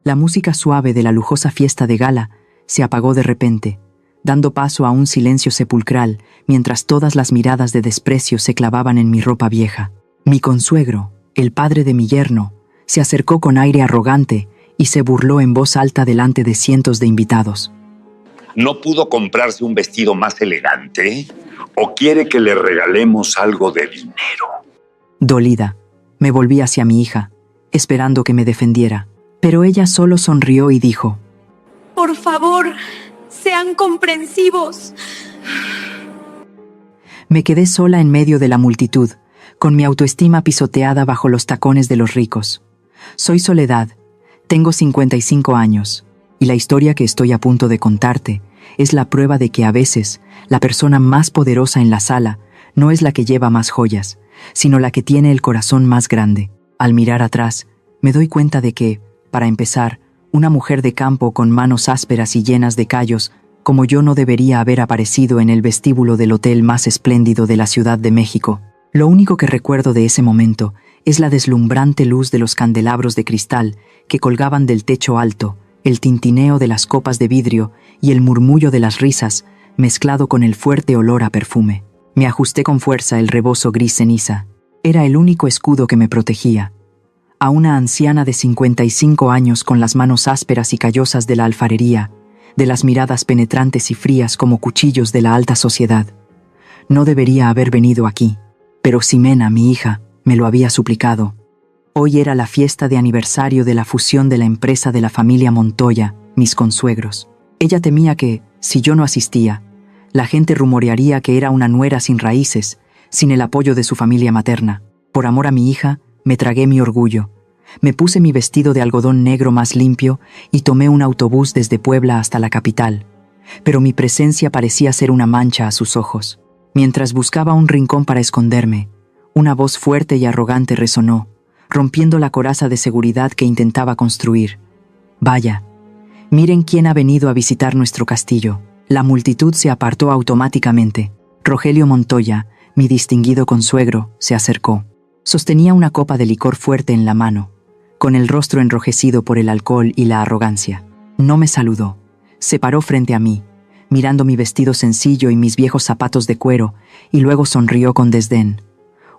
La música suave de la lujosa fiesta de gala se apagó de repente, dando paso a un silencio sepulcral mientras todas las miradas de desprecio se clavaban en mi ropa vieja. Mi consuegro, el padre de mi yerno, se acercó con aire arrogante y se burló en voz alta delante de cientos de invitados. ¿No pudo comprarse un vestido más elegante? ¿O quiere que le regalemos algo de dinero? Dolida, me volví hacia mi hija, esperando que me defendiera, pero ella solo sonrió y dijo: Por favor, sean comprensivos. Me quedé sola en medio de la multitud, con mi autoestima pisoteada bajo los tacones de los ricos. Soy Soledad, tengo 55 años, y la historia que estoy a punto de contarte es la prueba de que a veces la persona más poderosa en la sala no es la que lleva más joyas, sino la que tiene el corazón más grande. Al mirar atrás, me doy cuenta de que, para empezar, una mujer de campo con manos ásperas y llenas de callos, como yo, no debería haber aparecido en el vestíbulo del hotel más espléndido de la Ciudad de México. Lo único que recuerdo de ese momento es la deslumbrante luz de los candelabros de cristal que colgaban del techo alto, el tintineo de las copas de vidrio y el murmullo de las risas, mezclado con el fuerte olor a perfume. Me ajusté con fuerza el rebozo gris ceniza. Era el único escudo que me protegía. A una anciana de 55 años con las manos ásperas y callosas de la alfarería, de las miradas penetrantes y frías como cuchillos de la alta sociedad. No debería haber venido aquí, pero Ximena, mi hija, me lo había suplicado. Hoy era la fiesta de aniversario de la fusión de la empresa de la familia Montoya, mis consuegros. Ella temía que, si yo no asistía, la gente rumorearía que era una nuera sin raíces, sin el apoyo de su familia materna. Por amor a mi hija, me tragué mi orgullo. Me puse mi vestido de algodón negro más limpio y tomé un autobús desde Puebla hasta la capital. Pero mi presencia parecía ser una mancha a sus ojos. Mientras buscaba un rincón para esconderme, una voz fuerte y arrogante resonó, rompiendo la coraza de seguridad que intentaba construir. Vaya, miren quién ha venido a visitar nuestro castillo. La multitud se apartó automáticamente. Rogelio Montoya, mi distinguido consuegro, se acercó. Sostenía una copa de licor fuerte en la mano, con el rostro enrojecido por el alcohol y la arrogancia. No me saludó. Se paró frente a mí, mirando mi vestido sencillo y mis viejos zapatos de cuero, y luego sonrió con desdén.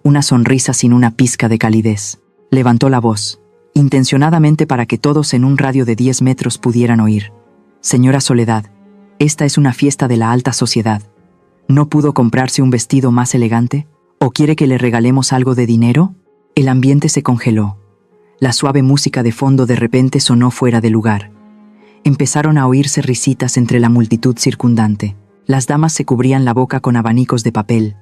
Una sonrisa sin una pizca de calidez. Levantó la voz, intencionadamente para que todos en un radio de 10 metros pudieran oír. Señora Soledad, esta es una fiesta de la alta sociedad. ¿No pudo comprarse un vestido más elegante? ¿O quiere que le regalemos algo de dinero? El ambiente se congeló. La suave música de fondo de repente sonó fuera de lugar. Empezaron a oírse risitas entre la multitud circundante. Las damas se cubrían la boca con abanicos de papel,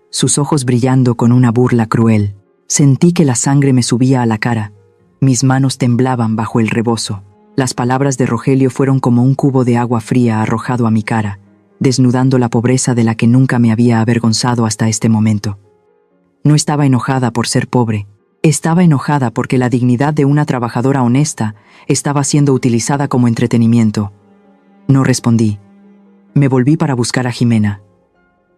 sus ojos brillando con una burla cruel. Sentí que la sangre me subía a la cara. Mis manos temblaban bajo el rebozo. Las palabras de Rogelio fueron como un cubo de agua fría arrojado a mi cara, desnudando la pobreza de la que nunca me había avergonzado hasta este momento. No estaba enojada por ser pobre. Estaba enojada porque la dignidad de una trabajadora honesta estaba siendo utilizada como entretenimiento. No respondí. Me volví para buscar a Ximena.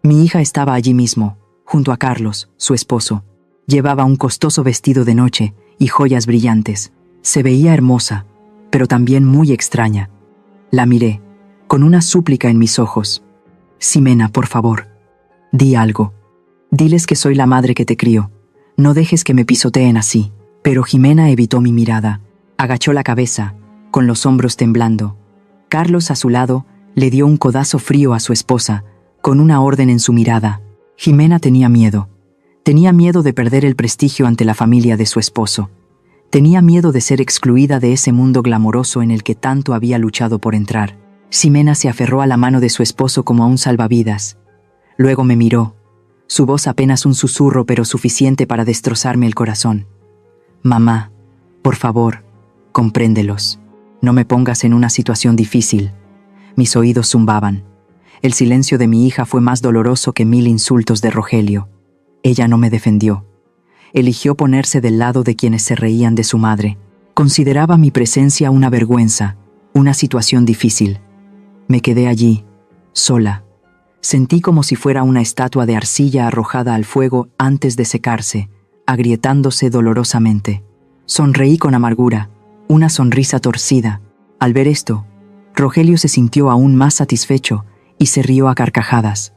Mi hija estaba allí mismo, junto a Carlos, su esposo. Llevaba un costoso vestido de noche y joyas brillantes. Se veía hermosa, pero también muy extraña. La miré, con una súplica en mis ojos. Ximena, por favor, di algo. Diles que soy la madre que te crió. No dejes que me pisoteen así. Pero Ximena evitó mi mirada. Agachó la cabeza, con los hombros temblando. Carlos, a su lado, le dio un codazo frío a su esposa, con una orden en su mirada. Ximena tenía miedo. Tenía miedo de perder el prestigio ante la familia de su esposo. Tenía miedo de ser excluida de ese mundo glamoroso en el que tanto había luchado por entrar. Ximena se aferró a la mano de su esposo como a un salvavidas. Luego me miró. Su voz apenas un susurro, pero suficiente para destrozarme el corazón. Mamá, por favor, compréndelos. No me pongas en una situación difícil. Mis oídos zumbaban. El silencio de mi hija fue más doloroso que 1000 insultos de Rogelio. Ella no me defendió. Eligió ponerse del lado de quienes se reían de su madre. Consideraba mi presencia una vergüenza, una situación difícil. Me quedé allí, sola. Sentí como si fuera una estatua de arcilla arrojada al fuego antes de secarse, agrietándose dolorosamente. Sonreí con amargura, una sonrisa torcida. Al ver esto, Rogelio se sintió aún más satisfecho y se rió a carcajadas.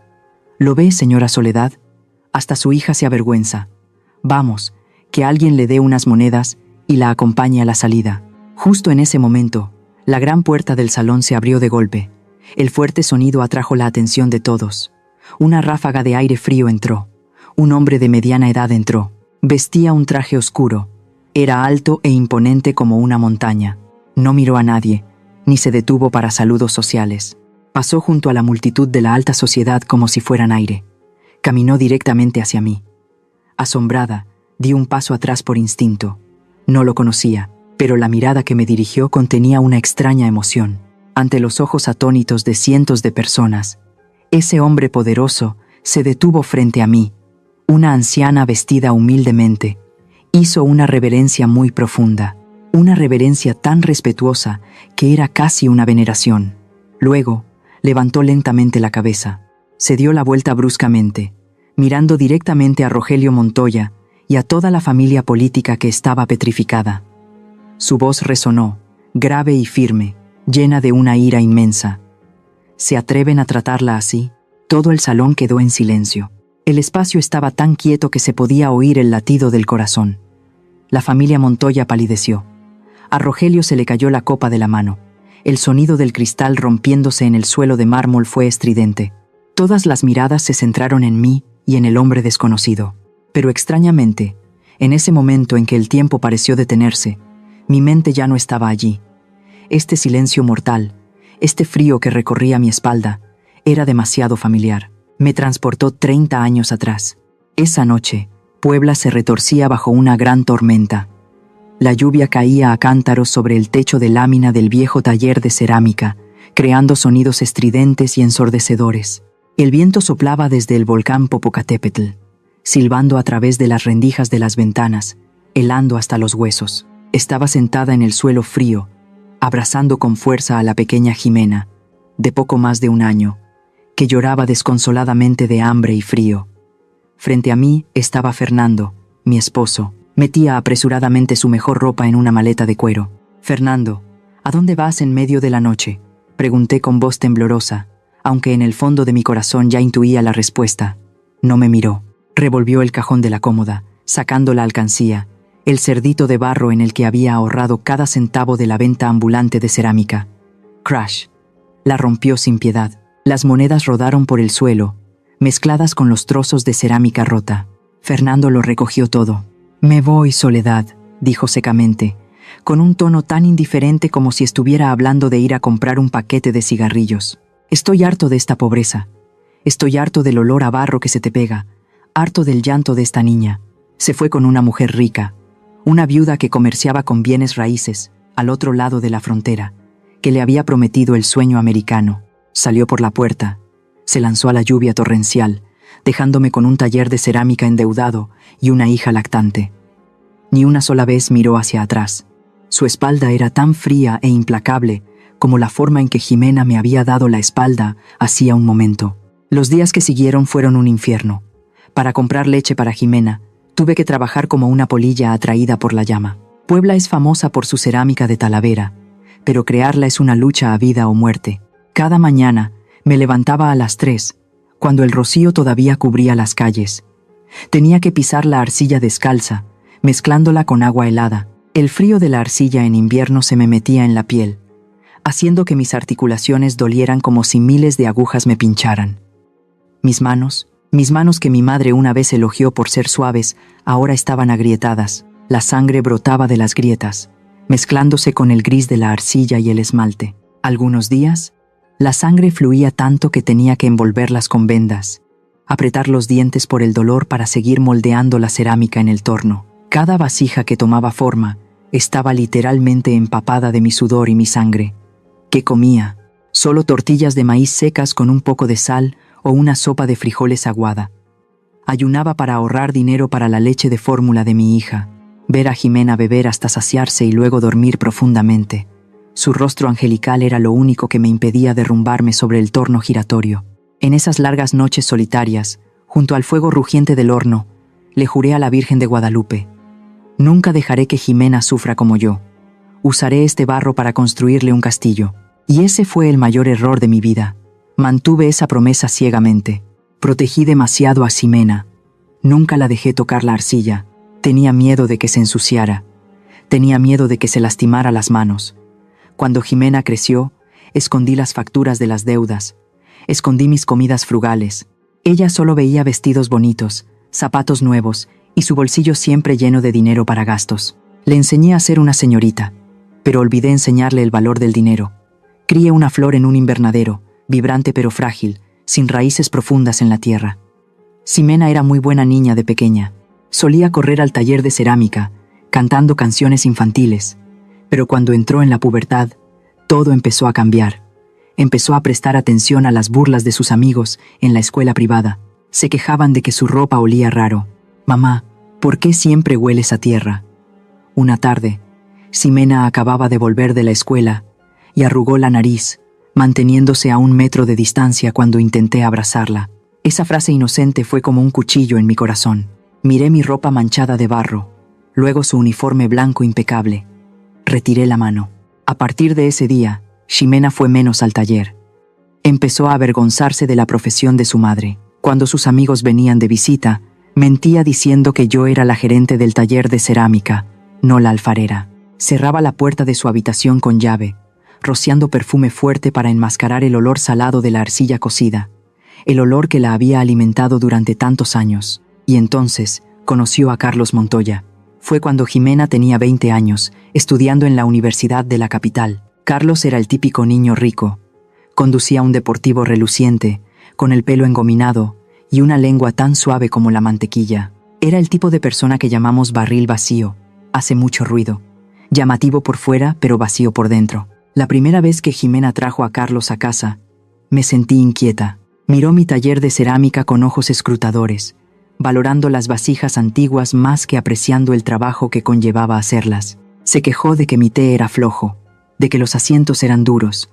¿Lo ve, señora Soledad? Hasta su hija se avergüenza. Vamos, que alguien le dé unas monedas y la acompañe a la salida. Justo en ese momento, la gran puerta del salón se abrió de golpe. El fuerte sonido atrajo la atención de todos. Una ráfaga de aire frío entró. Un hombre de mediana edad entró. Vestía un traje oscuro. Era alto e imponente como una montaña. No miró a nadie, ni se detuvo para saludos sociales. Pasó junto a la multitud de la alta sociedad como si fueran aire. Caminó directamente hacia mí. Asombrada, di un paso atrás por instinto. No lo conocía, pero la mirada que me dirigió contenía una extraña emoción. Ante los ojos atónitos de cientos de personas, ese hombre poderoso se detuvo frente a mí. Una anciana vestida humildemente hizo una reverencia muy profunda, una reverencia tan respetuosa que era casi una veneración. Luego, levantó lentamente la cabeza, se dio la vuelta bruscamente, mirando directamente a Rogelio Montoya y a toda la familia política que estaba petrificada. Su voz resonó, grave y firme, llena de una ira inmensa. ¿Se atreven a tratarla así? Todo el salón quedó en silencio. El espacio estaba tan quieto que se podía oír el latido del corazón. La familia Montoya palideció. A Rogelio se le cayó la copa de la mano. El sonido del cristal rompiéndose en el suelo de mármol fue estridente. Todas las miradas se centraron en mí y en el hombre desconocido. Pero extrañamente, en ese momento en que el tiempo pareció detenerse, mi mente ya no estaba allí. Este silencio mortal, este frío que recorría mi espalda, era demasiado familiar. Me transportó 30 años atrás. Esa noche, Puebla se retorcía bajo una gran tormenta. La lluvia caía a cántaros sobre el techo de lámina del viejo taller de cerámica, creando sonidos estridentes y ensordecedores. El viento soplaba desde el volcán Popocatépetl, silbando a través de las rendijas de las ventanas, helando hasta los huesos. Estaba sentada en el suelo frío, abrazando con fuerza a la pequeña Jimena, de poco más de un año, que lloraba desconsoladamente de hambre y frío. Frente a mí estaba Fernando, mi esposo. Metía apresuradamente su mejor ropa en una maleta de cuero. «Fernando, ¿a dónde vas en medio de la noche?», pregunté con voz temblorosa, aunque en el fondo de mi corazón ya intuía la respuesta. No me miró. Revolvió el cajón de la cómoda, sacando la alcancía, el cerdito de barro en el que había ahorrado cada centavo de la venta ambulante de cerámica. Crash. La rompió sin piedad. Las monedas rodaron por el suelo, mezcladas con los trozos de cerámica rota. Fernando lo recogió todo. «Me voy, Soledad», dijo secamente, con un tono tan indiferente como si estuviera hablando de ir a comprar un paquete de cigarrillos. «Estoy harto de esta pobreza. Estoy harto del olor a barro que se te pega, harto del llanto de esta niña». Se fue con una mujer rica, una viuda que comerciaba con bienes raíces, al otro lado de la frontera, que le había prometido el sueño americano. Salió por la puerta, se lanzó a la lluvia torrencial, dejándome con un taller de cerámica endeudado y una hija lactante. Ni una sola vez miró hacia atrás. Su espalda era tan fría e implacable como la forma en que Jimena me había dado la espalda hacía un momento. Los días que siguieron fueron un infierno. Para comprar leche para Jimena, tuve que trabajar como una polilla atraída por la llama. Puebla es famosa por su cerámica de Talavera, pero crearla es una lucha a vida o muerte. Cada mañana me levantaba a las 3, cuando el rocío todavía cubría las calles. Tenía que pisar la arcilla descalza, mezclándola con agua helada. El frío de la arcilla en invierno se me metía en la piel, haciendo que mis articulaciones dolieran como si miles de agujas me pincharan. Mis manos que mi madre una vez elogió por ser suaves, ahora estaban agrietadas. La sangre brotaba de las grietas, mezclándose con el gris de la arcilla y el esmalte. Algunos días, la sangre fluía tanto que tenía que envolverlas con vendas, apretar los dientes por el dolor para seguir moldeando la cerámica en el torno. Cada vasija que tomaba forma estaba literalmente empapada de mi sudor y mi sangre. ¿Qué comía? Solo tortillas de maíz secas con un poco de sal o una sopa de frijoles aguada. Ayunaba para ahorrar dinero para la leche de fórmula de mi hija, ver a Jimena beber hasta saciarse y luego dormir profundamente. Su rostro angelical era lo único que me impedía derrumbarme sobre el torno giratorio. En esas largas noches solitarias, junto al fuego rugiente del horno, le juré a la Virgen de Guadalupe: nunca dejaré que Jimena sufra como yo. Usaré este barro para construirle un castillo. Y ese fue el mayor error de mi vida. Mantuve esa promesa ciegamente. Protegí demasiado a Ximena. Nunca la dejé tocar la arcilla. Tenía miedo de que se ensuciara. Tenía miedo de que se lastimara las manos. Cuando Ximena creció, escondí las facturas de las deudas. Escondí mis comidas frugales. Ella solo veía vestidos bonitos, zapatos nuevos y su bolsillo siempre lleno de dinero para gastos. Le enseñé a ser una señorita, pero olvidé enseñarle el valor del dinero. Crié una flor en un invernadero, vibrante pero frágil, sin raíces profundas en la tierra. Ximena era muy buena niña de pequeña. Solía correr al taller de cerámica, cantando canciones infantiles. Pero cuando entró en la pubertad, todo empezó a cambiar. Empezó a prestar atención a las burlas de sus amigos en la escuela privada. Se quejaban de que su ropa olía raro. «Mamá, ¿por qué siempre hueles a tierra?» Una tarde, Ximena acababa de volver de la escuela y arrugó la nariz, manteniéndose a 1 metro de distancia cuando intenté abrazarla. Esa frase inocente fue como un cuchillo en mi corazón. Miré mi ropa manchada de barro, luego su uniforme blanco impecable. Retiré la mano. A partir de ese día, Ximena fue menos al taller. Empezó a avergonzarse de la profesión de su madre. Cuando sus amigos venían de visita, mentía diciendo que yo era la gerente del taller de cerámica, no la alfarera. Cerraba la puerta de su habitación con llave, rociando perfume fuerte para enmascarar el olor salado de la arcilla cocida, el olor que la había alimentado durante tantos años. Y entonces conoció a Carlos Montoya. Fue cuando Ximena tenía 20 años, estudiando en la Universidad de la capital. Carlos era el típico niño rico. Conducía un deportivo reluciente, con el pelo engominado y una lengua tan suave como la mantequilla. Era el tipo de persona que llamamos barril vacío. Hace mucho ruido. Llamativo por fuera, pero vacío por dentro. La primera vez que Ximena trajo a Carlos a casa, me sentí inquieta. Miró mi taller de cerámica con ojos escrutadores, valorando las vasijas antiguas más que apreciando el trabajo que conllevaba hacerlas. Se quejó de que mi té era flojo, de que los asientos eran duros,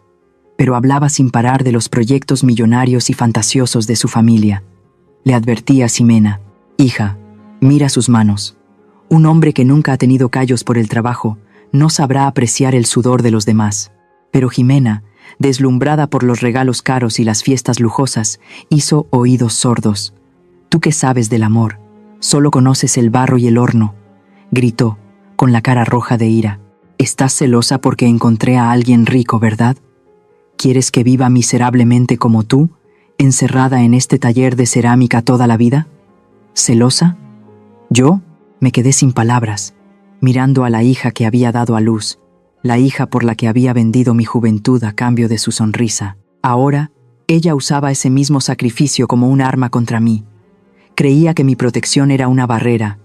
pero hablaba sin parar de los proyectos millonarios y fantasiosos de su familia. Le advertí a Ximena: «Hija, mira sus manos. Un hombre que nunca ha tenido callos por el trabajo no sabrá apreciar el sudor de los demás». Pero Ximena, deslumbrada por los regalos caros y las fiestas lujosas, hizo oídos sordos. «¿Tú qué sabes del amor? Solo conoces el barro y el horno», gritó, con la cara roja de ira. «Estás celosa porque encontré a alguien rico, ¿verdad? ¿Quieres que viva miserablemente como tú, encerrada en este taller de cerámica toda la vida? ¿Celosa? ¿Yo?» Me quedé sin palabras, mirando a la hija que había dado a luz, la hija por la que había vendido mi juventud a cambio de su sonrisa. Ahora, ella usaba ese mismo sacrificio como un arma contra mí. Creía que mi protección era una barrera.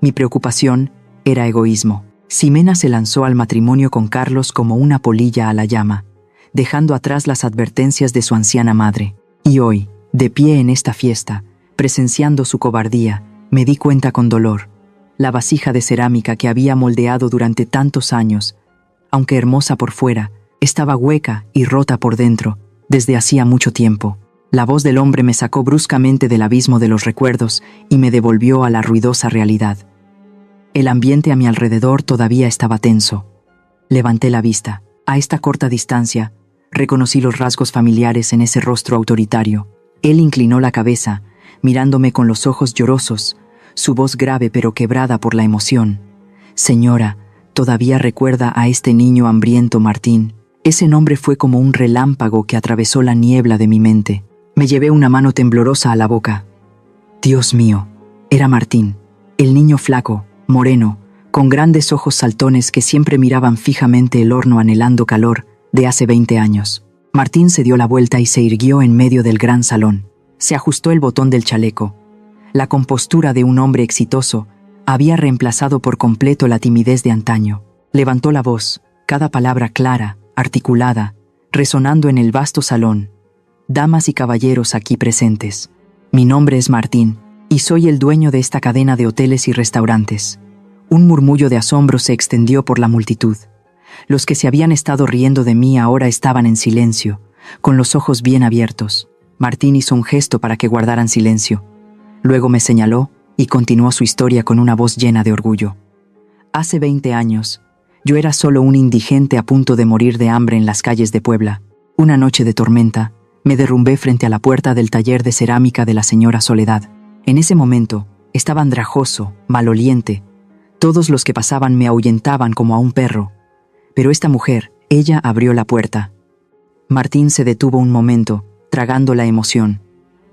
Mi preocupación era egoísmo. Ximena se lanzó al matrimonio con Carlos como una polilla a la llama, dejando atrás las advertencias de su anciana madre. Y hoy, de pie en esta fiesta, presenciando su cobardía, me di cuenta con dolor. La vasija de cerámica que había moldeado durante tantos años, aunque hermosa por fuera, estaba hueca y rota por dentro, desde hacía mucho tiempo. La voz del hombre me sacó bruscamente del abismo de los recuerdos y me devolvió a la ruidosa realidad. El ambiente a mi alrededor todavía estaba tenso. Levanté la vista. A esta corta distancia, reconocí los rasgos familiares en ese rostro autoritario. Él inclinó la cabeza, mirándome con los ojos llorosos, su voz grave pero quebrada por la emoción. «Señora, ¿todavía recuerda a este niño hambriento Martín?» Ese nombre fue como un relámpago que atravesó la niebla de mi mente. Me llevé una mano temblorosa a la boca. Dios mío, era Martín, el niño flaco, moreno, con grandes ojos saltones que siempre miraban fijamente el horno anhelando calor, de hace 20 años. Martín se dio la vuelta y se irguió en medio del gran salón. Se ajustó el botón del chaleco. La compostura de un hombre exitoso había reemplazado por completo la timidez de antaño. Levantó la voz, cada palabra clara, articulada, resonando en el vasto salón. «Damas y caballeros aquí presentes, mi nombre es Martín, y soy el dueño de esta cadena de hoteles y restaurantes». Un murmullo de asombro se extendió por la multitud. Los que se habían estado riendo de mí ahora estaban en silencio, con los ojos bien abiertos. Martín hizo un gesto para que guardaran silencio. Luego me señaló y continuó su historia con una voz llena de orgullo. «Hace 20 años, Yo era solo un indigente a punto de morir de hambre en las calles de Puebla. Una noche de tormenta, me derrumbé frente a la puerta del taller de cerámica de la señora Soledad. En ese momento, estaba andrajoso, maloliente. Todos los que pasaban me ahuyentaban como a un perro. Pero esta mujer, ella abrió la puerta. Martín se detuvo un momento, tragando la emoción.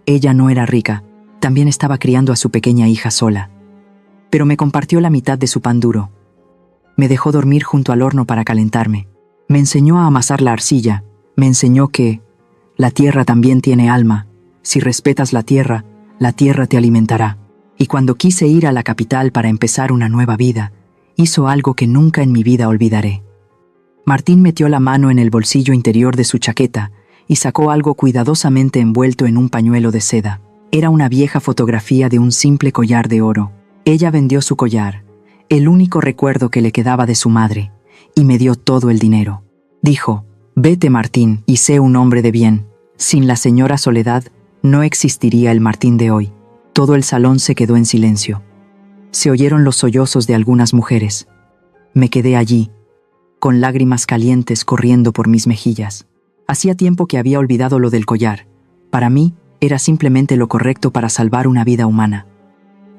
Ella no era rica, también estaba criando a su pequeña hija sola. Pero me compartió la mitad de su pan duro. Me dejó dormir junto al horno para calentarme. Me enseñó a amasar la arcilla. Me enseñó que la tierra también tiene alma. Si respetas la tierra te alimentará. Y cuando quise ir a la capital para empezar una nueva vida, hizo algo que nunca en mi vida olvidaré. Martín metió la mano en el bolsillo interior de su chaqueta y sacó algo cuidadosamente envuelto en un pañuelo de seda. Era una vieja fotografía de un simple collar de oro. Ella vendió su collar, el único recuerdo que le quedaba de su madre, y me dio todo el dinero. Dijo: «Vete, Martín, y sé un hombre de bien». Sin la señora Soledad, no existiría el Martín de hoy. Todo el salón se quedó en silencio. Se oyeron los sollozos de algunas mujeres. Me quedé allí, con lágrimas calientes corriendo por mis mejillas. Hacía tiempo que había olvidado lo del collar. Para mí, era simplemente lo correcto para salvar una vida humana.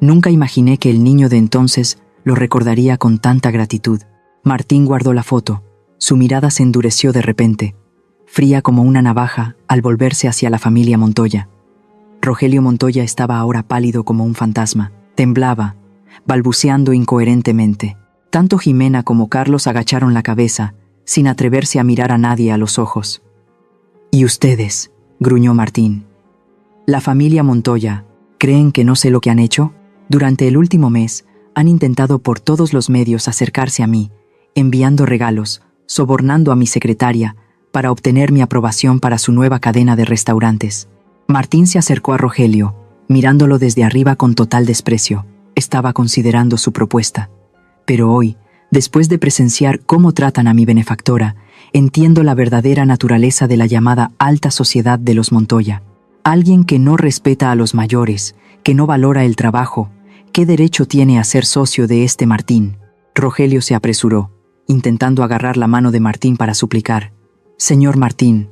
Nunca imaginé que el niño de entonces lo recordaría con tanta gratitud. Martín guardó la foto. Su mirada se endureció de repente, fría como una navaja al volverse hacia la familia Montoya. Rogelio Montoya estaba ahora pálido como un fantasma. Temblaba, balbuceando incoherentemente. Tanto Jimena como Carlos agacharon la cabeza, sin atreverse a mirar a nadie a los ojos. «¿Y ustedes?», gruñó Martín. «La familia Montoya, ¿creen que no sé lo que han hecho? Durante el último mes, han intentado por todos los medios acercarse a mí, enviando regalos, sobornando a mi secretaria, para obtener mi aprobación para su nueva cadena de restaurantes». Martín se acercó a Rogelio, mirándolo desde arriba con total desprecio. Estaba considerando su propuesta. Pero hoy, después de presenciar cómo tratan a mi benefactora, entiendo la verdadera naturaleza de la llamada alta sociedad de los Montoya. Alguien que no respeta a los mayores, que no valora el trabajo. ¿Qué derecho tiene a ser socio de este Martín? Rogelio se apresuró, intentando agarrar la mano de Martín para suplicar. «Señor Martín,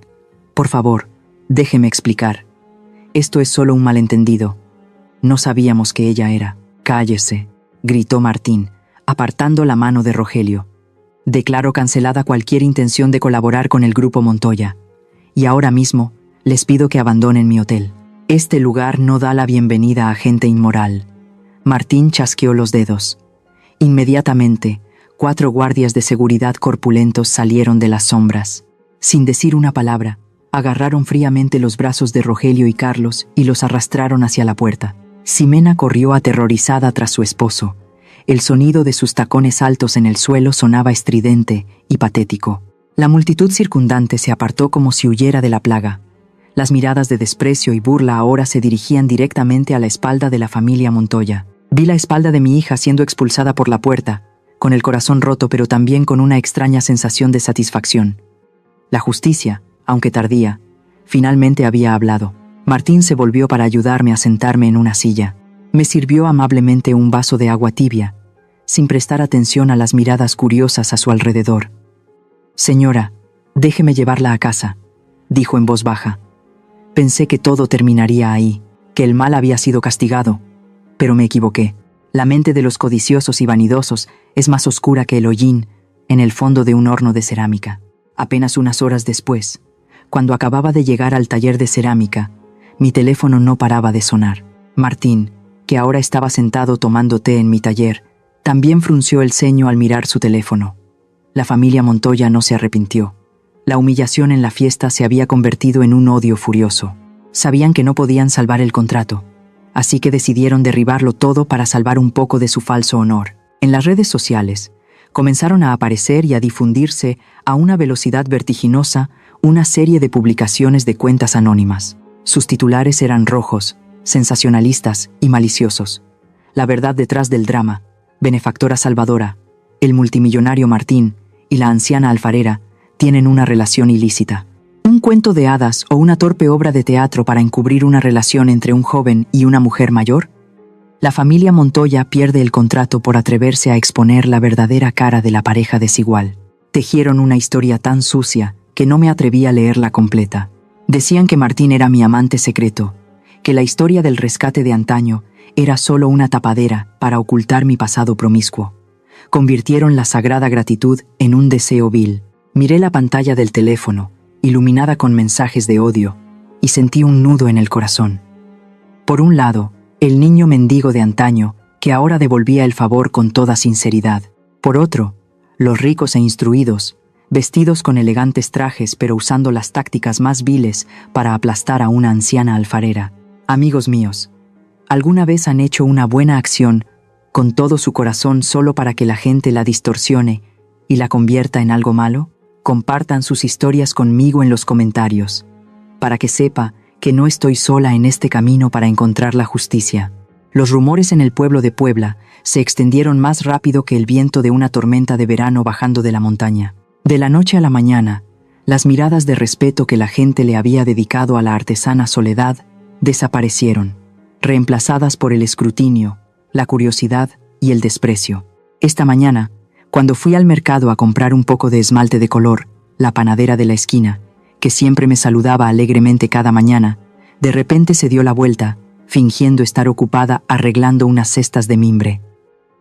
por favor, déjeme explicar. Esto es solo un malentendido. No sabíamos que ella era». «Cállese», gritó Martín, apartando la mano de Rogelio. «Declaro cancelada cualquier intención de colaborar con el grupo Montoya. Y ahora mismo, les pido que abandonen mi hotel. Este lugar no da la bienvenida a gente inmoral». Martín chasqueó los dedos. Inmediatamente, 4 guardias de seguridad corpulentos salieron de las sombras. Sin decir una palabra, agarraron fríamente los brazos de Rogelio y Carlos y los arrastraron hacia la puerta. Ximena corrió aterrorizada tras su esposo. El sonido de sus tacones altos en el suelo sonaba estridente y patético. La multitud circundante se apartó como si huyera de la plaga. Las miradas de desprecio y burla ahora se dirigían directamente a la espalda de la familia Montoya. Vi la espalda de mi hija siendo expulsada por la puerta, con el corazón roto pero también con una extraña sensación de satisfacción. La justicia, aunque tardía, finalmente había hablado. Martín se volvió para ayudarme a sentarme en una silla. Me sirvió amablemente un vaso de agua tibia, sin prestar atención a las miradas curiosas a su alrededor. «Señora, déjeme llevarla a casa», dijo en voz baja. Pensé que todo terminaría ahí, que el mal había sido castigado, pero me equivoqué. La mente de los codiciosos y vanidosos es más oscura que el hollín en el fondo de un horno de cerámica. Apenas unas horas después, cuando acababa de llegar al taller de cerámica, mi teléfono no paraba de sonar. Martín, que ahora estaba sentado tomando té en mi taller, también frunció el ceño al mirar su teléfono. La familia Montoya no se arrepintió. La humillación en la fiesta se había convertido en un odio furioso. Sabían que no podían salvar el contrato, así que decidieron derribarlo todo para salvar un poco de su falso honor. En las redes sociales, comenzaron a aparecer y a difundirse a una velocidad vertiginosa una serie de publicaciones de cuentas anónimas. Sus titulares eran rojos, sensacionalistas y maliciosos. La verdad detrás del drama, benefactora salvadora, el multimillonario Martín y la anciana alfarera tienen una relación ilícita. Un cuento de hadas o una torpe obra de teatro para encubrir una relación entre un joven y una mujer mayor. La familia Montoya pierde el contrato por atreverse a exponer la verdadera cara de la pareja desigual. Tejieron una historia tan sucia que no me atreví a leerla completa. Decían que Martín era mi amante secreto, que la historia del rescate de antaño era solo una tapadera para ocultar mi pasado promiscuo. Convirtieron la sagrada gratitud en un deseo vil. Miré la pantalla del teléfono, iluminada con mensajes de odio, y sentí un nudo en el corazón. Por un lado, el niño mendigo de antaño, que ahora devolvía el favor con toda sinceridad. Por otro, los ricos e instruidos, vestidos con elegantes trajes pero usando las tácticas más viles para aplastar a una anciana alfarera. Amigos míos, ¿alguna vez han hecho una buena acción con todo su corazón solo para que la gente la distorsione y la convierta en algo malo? Compartan sus historias conmigo en los comentarios, para que sepa que no estoy sola en este camino para encontrar la justicia. Los rumores en el pueblo de Puebla se extendieron más rápido que el viento de una tormenta de verano bajando de la montaña. De la noche a la mañana, las miradas de respeto que la gente le había dedicado a la artesana Soledad desaparecieron, reemplazadas por el escrutinio, la curiosidad y el desprecio. Esta mañana, cuando fui al mercado a comprar un poco de esmalte de color, la panadera de la esquina, que siempre me saludaba alegremente cada mañana, de repente se dio la vuelta, fingiendo estar ocupada arreglando unas cestas de mimbre.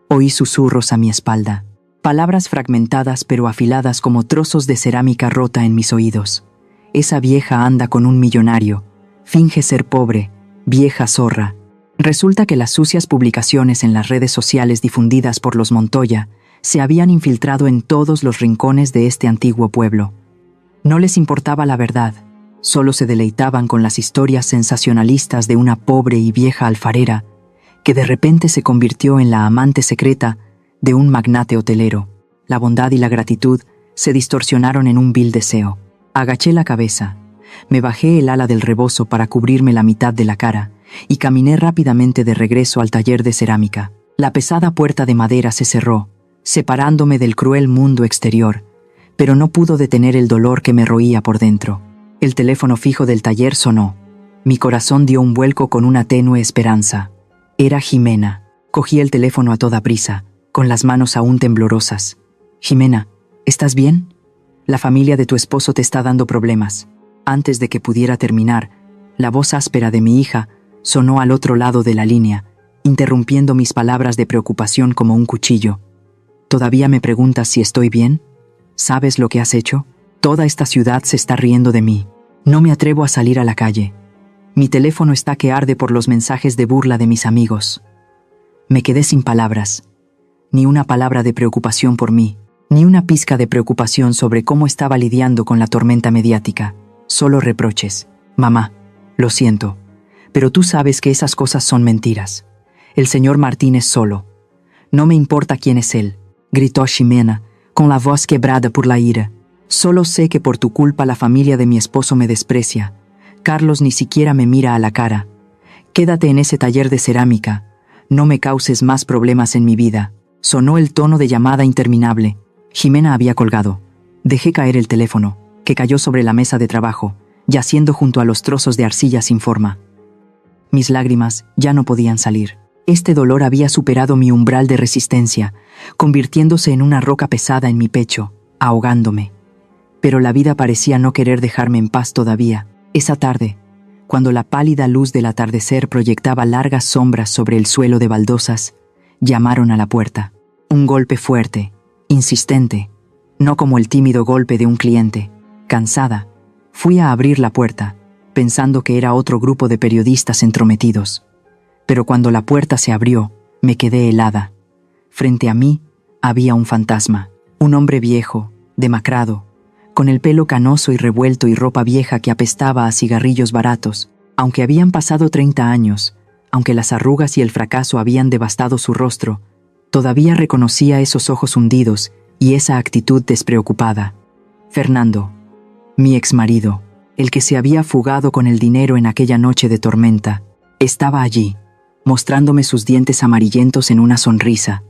Oí susurros a mi espalda, palabras fragmentadas pero afiladas como trozos de cerámica rota en mis oídos. Esa vieja anda con un millonario, finge ser pobre, vieja zorra. Resulta que las sucias publicaciones en las redes sociales difundidas por los Montoya se habían infiltrado en todos los rincones de este antiguo pueblo. No les importaba la verdad, solo se deleitaban con las historias sensacionalistas de una pobre y vieja alfarera que de repente se convirtió en la amante secreta de un magnate hotelero. La bondad y la gratitud se distorsionaron en un vil deseo. Agaché la cabeza, me bajé el ala del rebozo para cubrirme la mitad de la cara y caminé rápidamente de regreso al taller de cerámica. La pesada puerta de madera se cerró, separándome del cruel mundo exterior, pero no pudo detener el dolor que me roía por dentro. El teléfono fijo del taller sonó. Mi corazón dio un vuelco con una tenue esperanza. Era Jimena. Cogí el teléfono a toda prisa, con las manos aún temblorosas. Jimena, ¿estás bien? La familia de tu esposo te está dando problemas. Antes de que pudiera terminar, la voz áspera de mi hija sonó al otro lado de la línea, interrumpiendo mis palabras de preocupación como un cuchillo. ¿Todavía me preguntas si estoy bien? ¿Sabes lo que has hecho? Toda esta ciudad se está riendo de mí. No me atrevo a salir a la calle. Mi teléfono está que arde por los mensajes de burla de mis amigos. Me quedé sin palabras. Ni una palabra de preocupación por mí, ni una pizca de preocupación sobre cómo estaba lidiando con la tormenta mediática. Solo reproches. Mamá, lo siento, pero tú sabes que esas cosas son mentiras. El señor Martín es solo. No me importa quién es él, gritó Ximena, con la voz quebrada por la ira. Solo sé que por tu culpa la familia de mi esposo me desprecia. Carlos ni siquiera me mira a la cara. Quédate en ese taller de cerámica. No me causes más problemas en mi vida. Sonó el tono de llamada interminable. Ximena había colgado. Dejé caer el teléfono, que cayó sobre la mesa de trabajo, yaciendo junto a los trozos de arcilla sin forma. Mis lágrimas ya no podían salir. Este dolor había superado mi umbral de resistencia, convirtiéndose en una roca pesada en mi pecho, ahogándome. Pero la vida parecía no querer dejarme en paz todavía. Esa tarde, cuando la pálida luz del atardecer proyectaba largas sombras sobre el suelo de baldosas, llamaron a la puerta. Un golpe fuerte, insistente, no como el tímido golpe de un cliente. Cansada, fui a abrir la puerta, pensando que era otro grupo de periodistas entrometidos. Pero cuando la puerta se abrió, me quedé helada. Frente a mí había un fantasma, un hombre viejo, demacrado, con el pelo canoso y revuelto y ropa vieja que apestaba a cigarrillos baratos. Aunque habían pasado 30 años, aunque las arrugas y el fracaso habían devastado su rostro, todavía reconocía esos ojos hundidos y esa actitud despreocupada. Fernando, mi exmarido, el que se había fugado con el dinero en aquella noche de tormenta, estaba allí, mostrándome sus dientes amarillentos en una sonrisa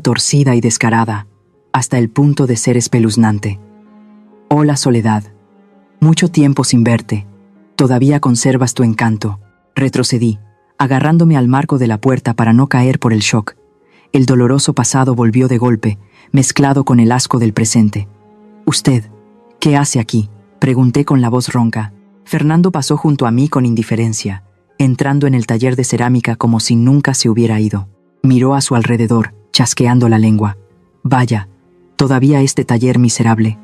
torcida y descarada, hasta el punto de ser espeluznante. Hola, Soledad. Mucho tiempo sin verte. Todavía conservas tu encanto. Retrocedí, agarrándome al marco de la puerta para no caer por el shock. El doloroso pasado volvió de golpe, mezclado con el asco del presente. «¿Usted qué hace aquí?», pregunté con la voz ronca. Fernando pasó junto a mí con indiferencia, entrando en el taller de cerámica como si nunca se hubiera ido. Miró a su alrededor, chasqueando la lengua. «Vaya, todavía este taller miserable.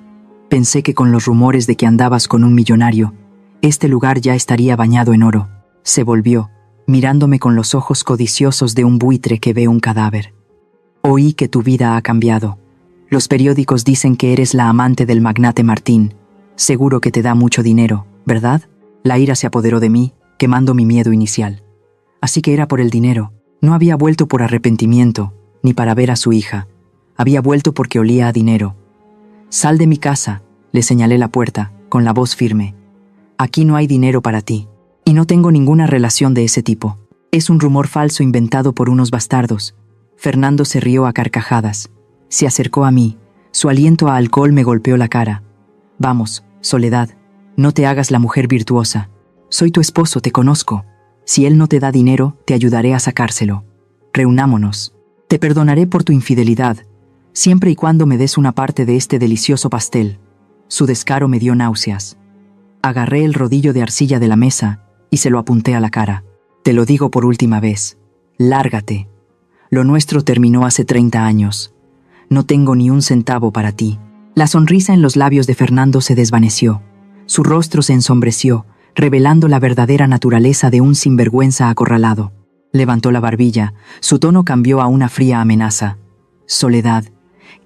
Pensé que con los rumores de que andabas con un millonario, este lugar ya estaría bañado en oro». Se volvió, mirándome con los ojos codiciosos de un buitre que ve un cadáver. «Oí que tu vida ha cambiado. Los periódicos dicen que eres la amante del magnate Martín. Seguro que te da mucho dinero, ¿verdad?». La ira se apoderó de mí, quemando mi miedo inicial. Así que era por el dinero. No había vuelto por arrepentimiento, ni para ver a su hija. Había vuelto porque olía a dinero. «Sal de mi casa», le señalé la puerta, con la voz firme. «Aquí no hay dinero para ti. Y no tengo ninguna relación de ese tipo. Es un rumor falso inventado por unos bastardos». Fernando se rió a carcajadas. Se acercó a mí. Su aliento a alcohol me golpeó la cara. «Vamos, Soledad, no te hagas la mujer virtuosa. Soy tu esposo, te conozco. Si él no te da dinero, te ayudaré a sacárselo. Reunámonos. Te perdonaré por tu infidelidad, siempre y cuando me des una parte de este delicioso pastel». Su descaro me dio náuseas. Agarré el rodillo de arcilla de la mesa y se lo apunté a la cara. «Te lo digo por última vez. Lárgate. Lo nuestro terminó hace 30 años. No tengo ni un centavo para ti». La sonrisa en los labios de Fernando se desvaneció. Su rostro se ensombreció, revelando la verdadera naturaleza de un sinvergüenza acorralado. Levantó la barbilla, su tono cambió a una fría amenaza. «Soledad,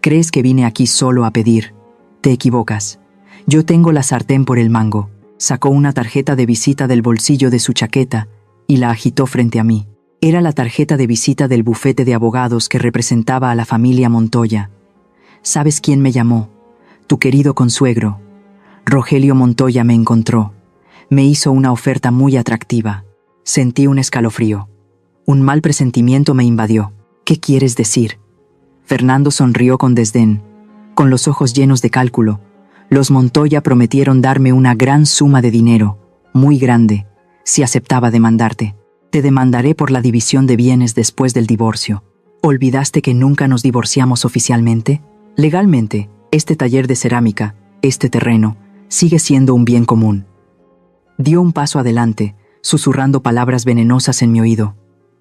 ¿crees que vine aquí solo a pedir? Te equivocas. Yo tengo la sartén por el mango». Sacó una tarjeta de visita del bolsillo de su chaqueta y la agitó frente a mí. Era la tarjeta de visita del bufete de abogados que representaba a la familia Montoya. «¿Sabes quién me llamó? Tu querido consuegro. Rogelio Montoya me encontró. Me hizo una oferta muy atractiva». Sentí un escalofrío. Un mal presentimiento me invadió. «¿Qué quieres decir?». Fernando sonrió con desdén, con los ojos llenos de cálculo. «Los Montoya prometieron darme una gran suma de dinero, muy grande, si aceptaba demandarte. Te demandaré por la división de bienes después del divorcio. ¿Olvidaste que nunca nos divorciamos oficialmente? Legalmente, este taller de cerámica, este terreno, sigue siendo un bien común». Dio un paso adelante, susurrando palabras venenosas en mi oído.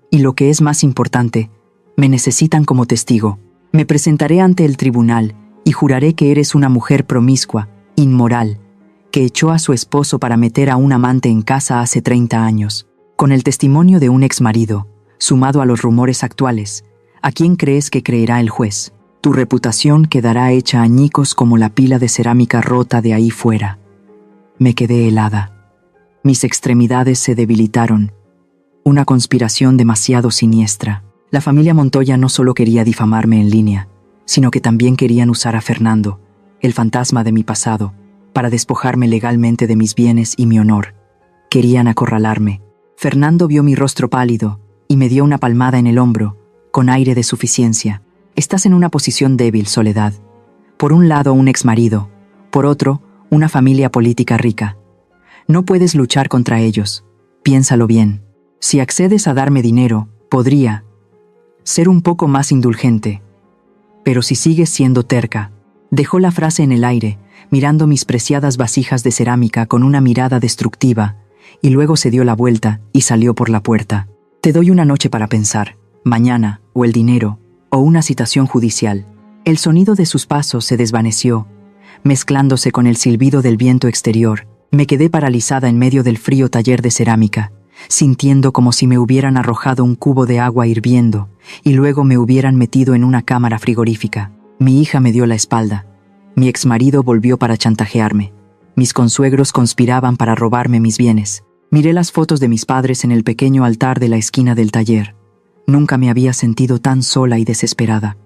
«Y lo que es más importante, me necesitan como testigo. Me presentaré ante el tribunal y juraré que eres una mujer promiscua, inmoral, que echó a su esposo para meter a un amante en casa hace 30 años. Con el testimonio de un exmarido, sumado a los rumores actuales, ¿a quién crees que creerá el juez? Tu reputación quedará hecha añicos como la pila de cerámica rota de ahí fuera». Me quedé helada. Mis extremidades se debilitaron. Una conspiración demasiado siniestra. La familia Montoya no solo quería difamarme en línea, sino que también querían usar a Fernando, el fantasma de mi pasado, para despojarme legalmente de mis bienes y mi honor. Querían acorralarme. Fernando vio mi rostro pálido y me dio una palmada en el hombro, con aire de suficiencia. «Estás en una posición débil, Soledad. Por un lado, un exmarido. Por otro, una familia política rica. No puedes luchar contra ellos. Piénsalo bien. Si accedes a darme dinero, podría ser un poco más indulgente. Pero si sigues siendo terca». Dejó la frase en el aire, mirando mis preciadas vasijas de cerámica con una mirada destructiva, y luego se dio la vuelta y salió por la puerta. «Te doy una noche para pensar, mañana, o el dinero, o una citación judicial». El sonido de sus pasos se desvaneció, mezclándose con el silbido del viento exterior. Me quedé paralizada en medio del frío taller de cerámica, sintiendo como si me hubieran arrojado un cubo de agua hirviendo y luego me hubieran metido en una cámara frigorífica. Mi hija me dio la espalda. Mi exmarido volvió para chantajearme. Mis consuegros conspiraban para robarme mis bienes. Miré las fotos de mis padres en el pequeño altar de la esquina del taller. Nunca me había sentido tan sola y desesperada.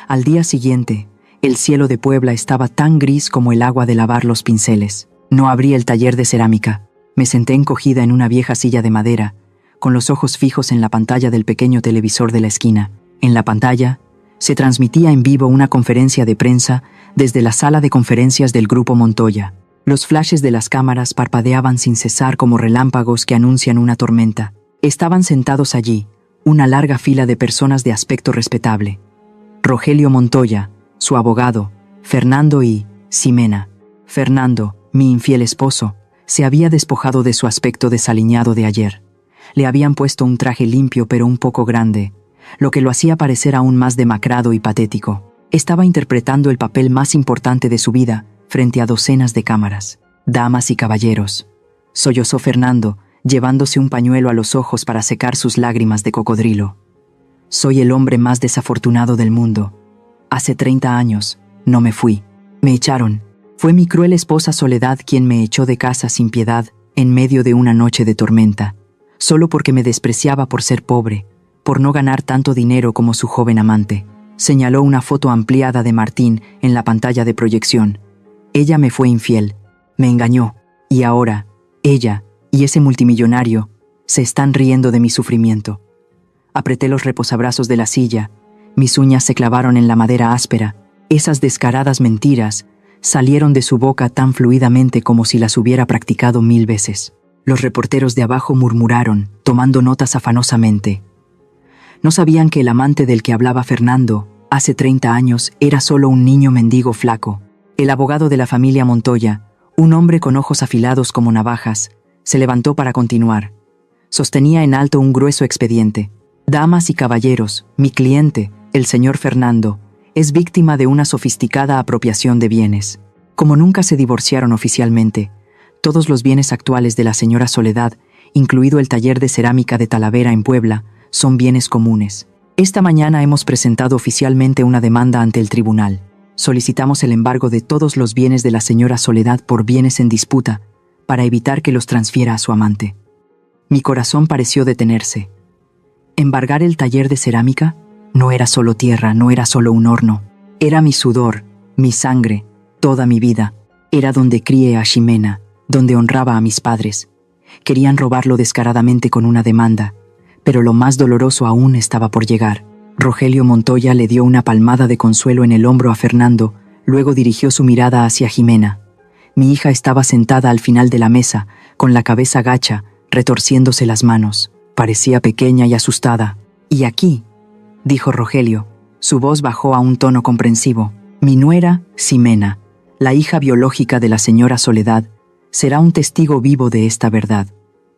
Al día siguiente, el cielo de Puebla estaba tan gris como el agua de lavar los pinceles. No abrí el taller de cerámica. Me senté encogida en una vieja silla de madera, con los ojos fijos en la pantalla del pequeño televisor de la esquina. En la pantalla, se transmitía en vivo una conferencia de prensa desde la sala de conferencias del Grupo Montoya. Los flashes de las cámaras parpadeaban sin cesar como relámpagos que anuncian una tormenta. Estaban sentados allí, una larga fila de personas de aspecto respetable. Rogelio Montoya, su abogado, Fernando y Ximena. Fernando, mi infiel esposo, se había despojado de su aspecto desaliñado de ayer. Le habían puesto un traje limpio pero un poco grande, lo que lo hacía parecer aún más demacrado y patético. Estaba interpretando el papel más importante de su vida frente a docenas de cámaras. Damas y caballeros, sollozó Fernando, llevándose un pañuelo a los ojos para secar sus lágrimas de cocodrilo. Soy el hombre más desafortunado del mundo. Hace 30 años, no me fui. Me echaron. Fue mi cruel esposa Soledad quien me echó de casa sin piedad en medio de una noche de tormenta, solo porque me despreciaba por ser pobre, por no ganar tanto dinero como su joven amante. Señaló una foto ampliada de Martín en la pantalla de proyección. Ella me fue infiel, me engañó, y ahora, ella y ese multimillonario se están riendo de mi sufrimiento. Apreté los reposabrazos de la silla, mis uñas se clavaron en la madera áspera. Esas descaradas mentiras salieron de su boca tan fluidamente como si las hubiera practicado 1000 veces. Los reporteros de abajo murmuraron, tomando notas afanosamente. No sabían que el amante del que hablaba Fernando, hace 30 años, era solo un niño mendigo flaco. El abogado de la familia Montoya, un hombre con ojos afilados como navajas, se levantó para continuar. Sostenía en alto un grueso expediente. Damas y caballeros, mi cliente, el señor Fernando, es víctima de una sofisticada apropiación de bienes. Como nunca se divorciaron oficialmente, todos los bienes actuales de la señora Soledad, incluido el taller de cerámica de Talavera en Puebla, son bienes comunes. Esta mañana hemos presentado oficialmente una demanda ante el tribunal. Solicitamos el embargo de todos los bienes de la señora Soledad por bienes en disputa, para evitar que los transfiera a su amante. Mi corazón pareció detenerse. ¿Embargar el taller de cerámica? No era solo tierra, no era solo un horno. Era mi sudor, mi sangre, toda mi vida. Era donde crié a Ximena, donde honraba a mis padres. Querían robarlo descaradamente con una demanda, pero lo más doloroso aún estaba por llegar. Rogelio Montoya le dio una palmada de consuelo en el hombro a Fernando, luego dirigió su mirada hacia Ximena. Mi hija estaba sentada al final de la mesa, con la cabeza gacha, retorciéndose las manos. Parecía pequeña y asustada. «¿Y aquí?», dijo Rogelio. Su voz bajó a un tono comprensivo. «Mi nuera, Ximena, la hija biológica de la señora Soledad, será un testigo vivo de esta verdad.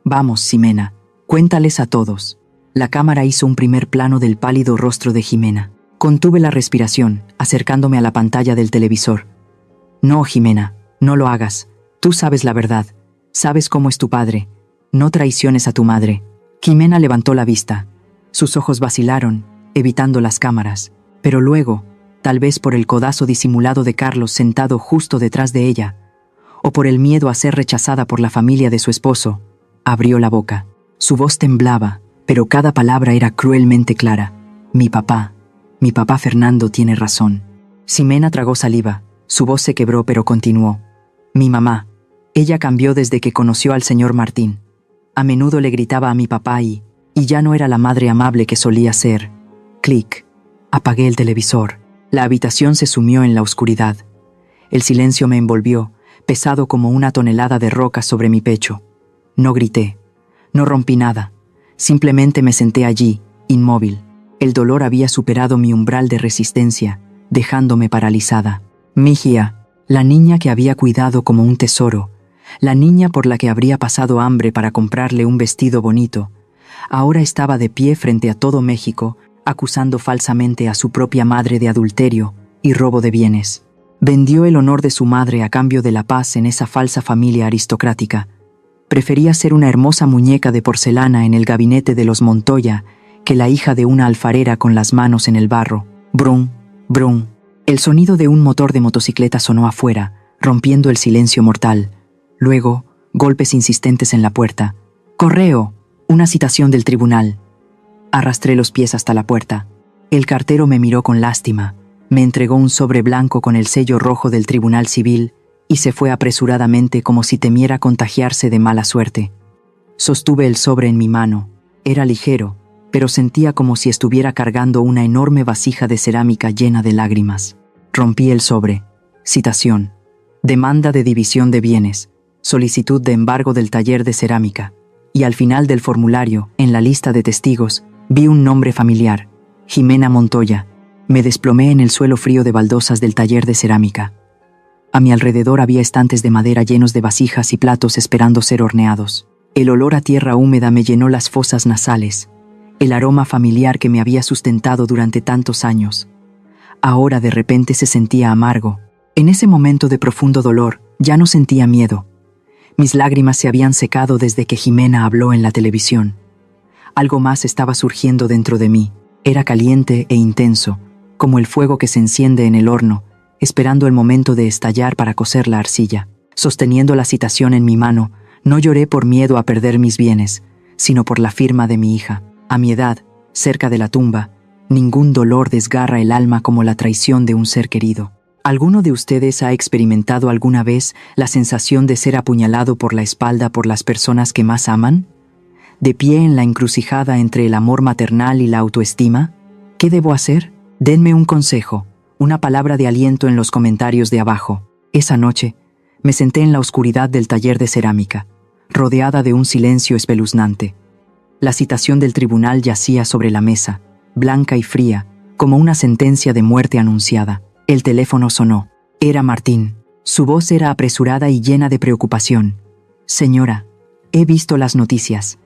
Vamos, Ximena, cuéntales a todos». La cámara hizo un primer plano del pálido rostro de Ximena. Contuve la respiración, acercándome a la pantalla del televisor. «No, Ximena, no lo hagas. Tú sabes la verdad. Sabes cómo es tu padre. No traiciones a tu madre». Ximena levantó la vista. Sus ojos vacilaron, evitando las cámaras. Pero luego, tal vez por el codazo disimulado de Carlos sentado justo detrás de ella, o por el miedo a ser rechazada por la familia de su esposo, abrió la boca. Su voz temblaba, pero cada palabra era cruelmente clara. Mi papá Fernando tiene razón». Ximena tragó saliva. Su voz se quebró, pero continuó. «Mi mamá, ella cambió desde que conoció al señor Martín. A menudo le gritaba a mi papá y ya no era la madre amable que solía ser». Clic. Apagué el televisor. La habitación se sumió en la oscuridad. El silencio me envolvió, pesado como una tonelada de rocas sobre mi pecho. No grité. No rompí nada. Simplemente me senté allí, inmóvil. El dolor había superado mi umbral de resistencia, dejándome paralizada. Migia, la niña que había cuidado como un tesoro, la niña por la que habría pasado hambre para comprarle un vestido bonito, ahora estaba de pie frente a todo México, acusando falsamente a su propia madre de adulterio y robo de bienes. Vendió el honor de su madre a cambio de la paz en esa falsa familia aristocrática. Prefería ser una hermosa muñeca de porcelana en el gabinete de los Montoya que la hija de una alfarera con las manos en el barro. Brum, brum. El sonido de un motor de motocicleta sonó afuera, rompiendo el silencio mortal. Luego, golpes insistentes en la puerta. «Correo, una citación del tribunal». Arrastré los pies hasta la puerta. El cartero me miró con lástima, me entregó un sobre blanco con el sello rojo del Tribunal Civil y se fue apresuradamente como si temiera contagiarse de mala suerte. Sostuve el sobre en mi mano. Era ligero, pero sentía como si estuviera cargando una enorme vasija de cerámica llena de lágrimas. Rompí el sobre. Citación. Demanda de división de bienes. Solicitud de embargo del taller de cerámica. y al final del formulario, en la lista de testigos, vi un nombre familiar: Jimena Montoya. Me desplomé en el suelo frío de baldosas del taller de cerámica. A mi alrededor había estantes de madera llenos de vasijas y platos esperando ser horneados. El olor a tierra húmeda me llenó las fosas nasales, el aroma familiar que me había sustentado durante tantos años. Ahora de repente se sentía amargo. En ese momento de profundo dolor, ya no sentía miedo. Mis lágrimas se habían secado desde que Jimena habló en la televisión. Algo más estaba surgiendo dentro de mí. Era caliente e intenso, como el fuego que se enciende en el horno, esperando el momento de estallar para cocer la arcilla. Sosteniendo la citación en mi mano, no lloré por miedo a perder mis bienes, sino por la firma de mi hija. A mi edad, cerca de la tumba, ningún dolor desgarra el alma como la traición de un ser querido. ¿Alguno de ustedes ha experimentado alguna vez la sensación de ser apuñalado por la espalda por las personas que más aman? ¿De pie en la encrucijada entre el amor maternal y la autoestima? ¿Qué debo hacer? Denme un consejo, una palabra de aliento en los comentarios de abajo. Esa noche, me senté en la oscuridad del taller de cerámica, rodeada de un silencio espeluznante. La citación del tribunal yacía sobre la mesa, blanca y fría, como una sentencia de muerte anunciada. El teléfono sonó. Era Martín. Su voz era apresurada y llena de preocupación. «Señora, he visto las noticias.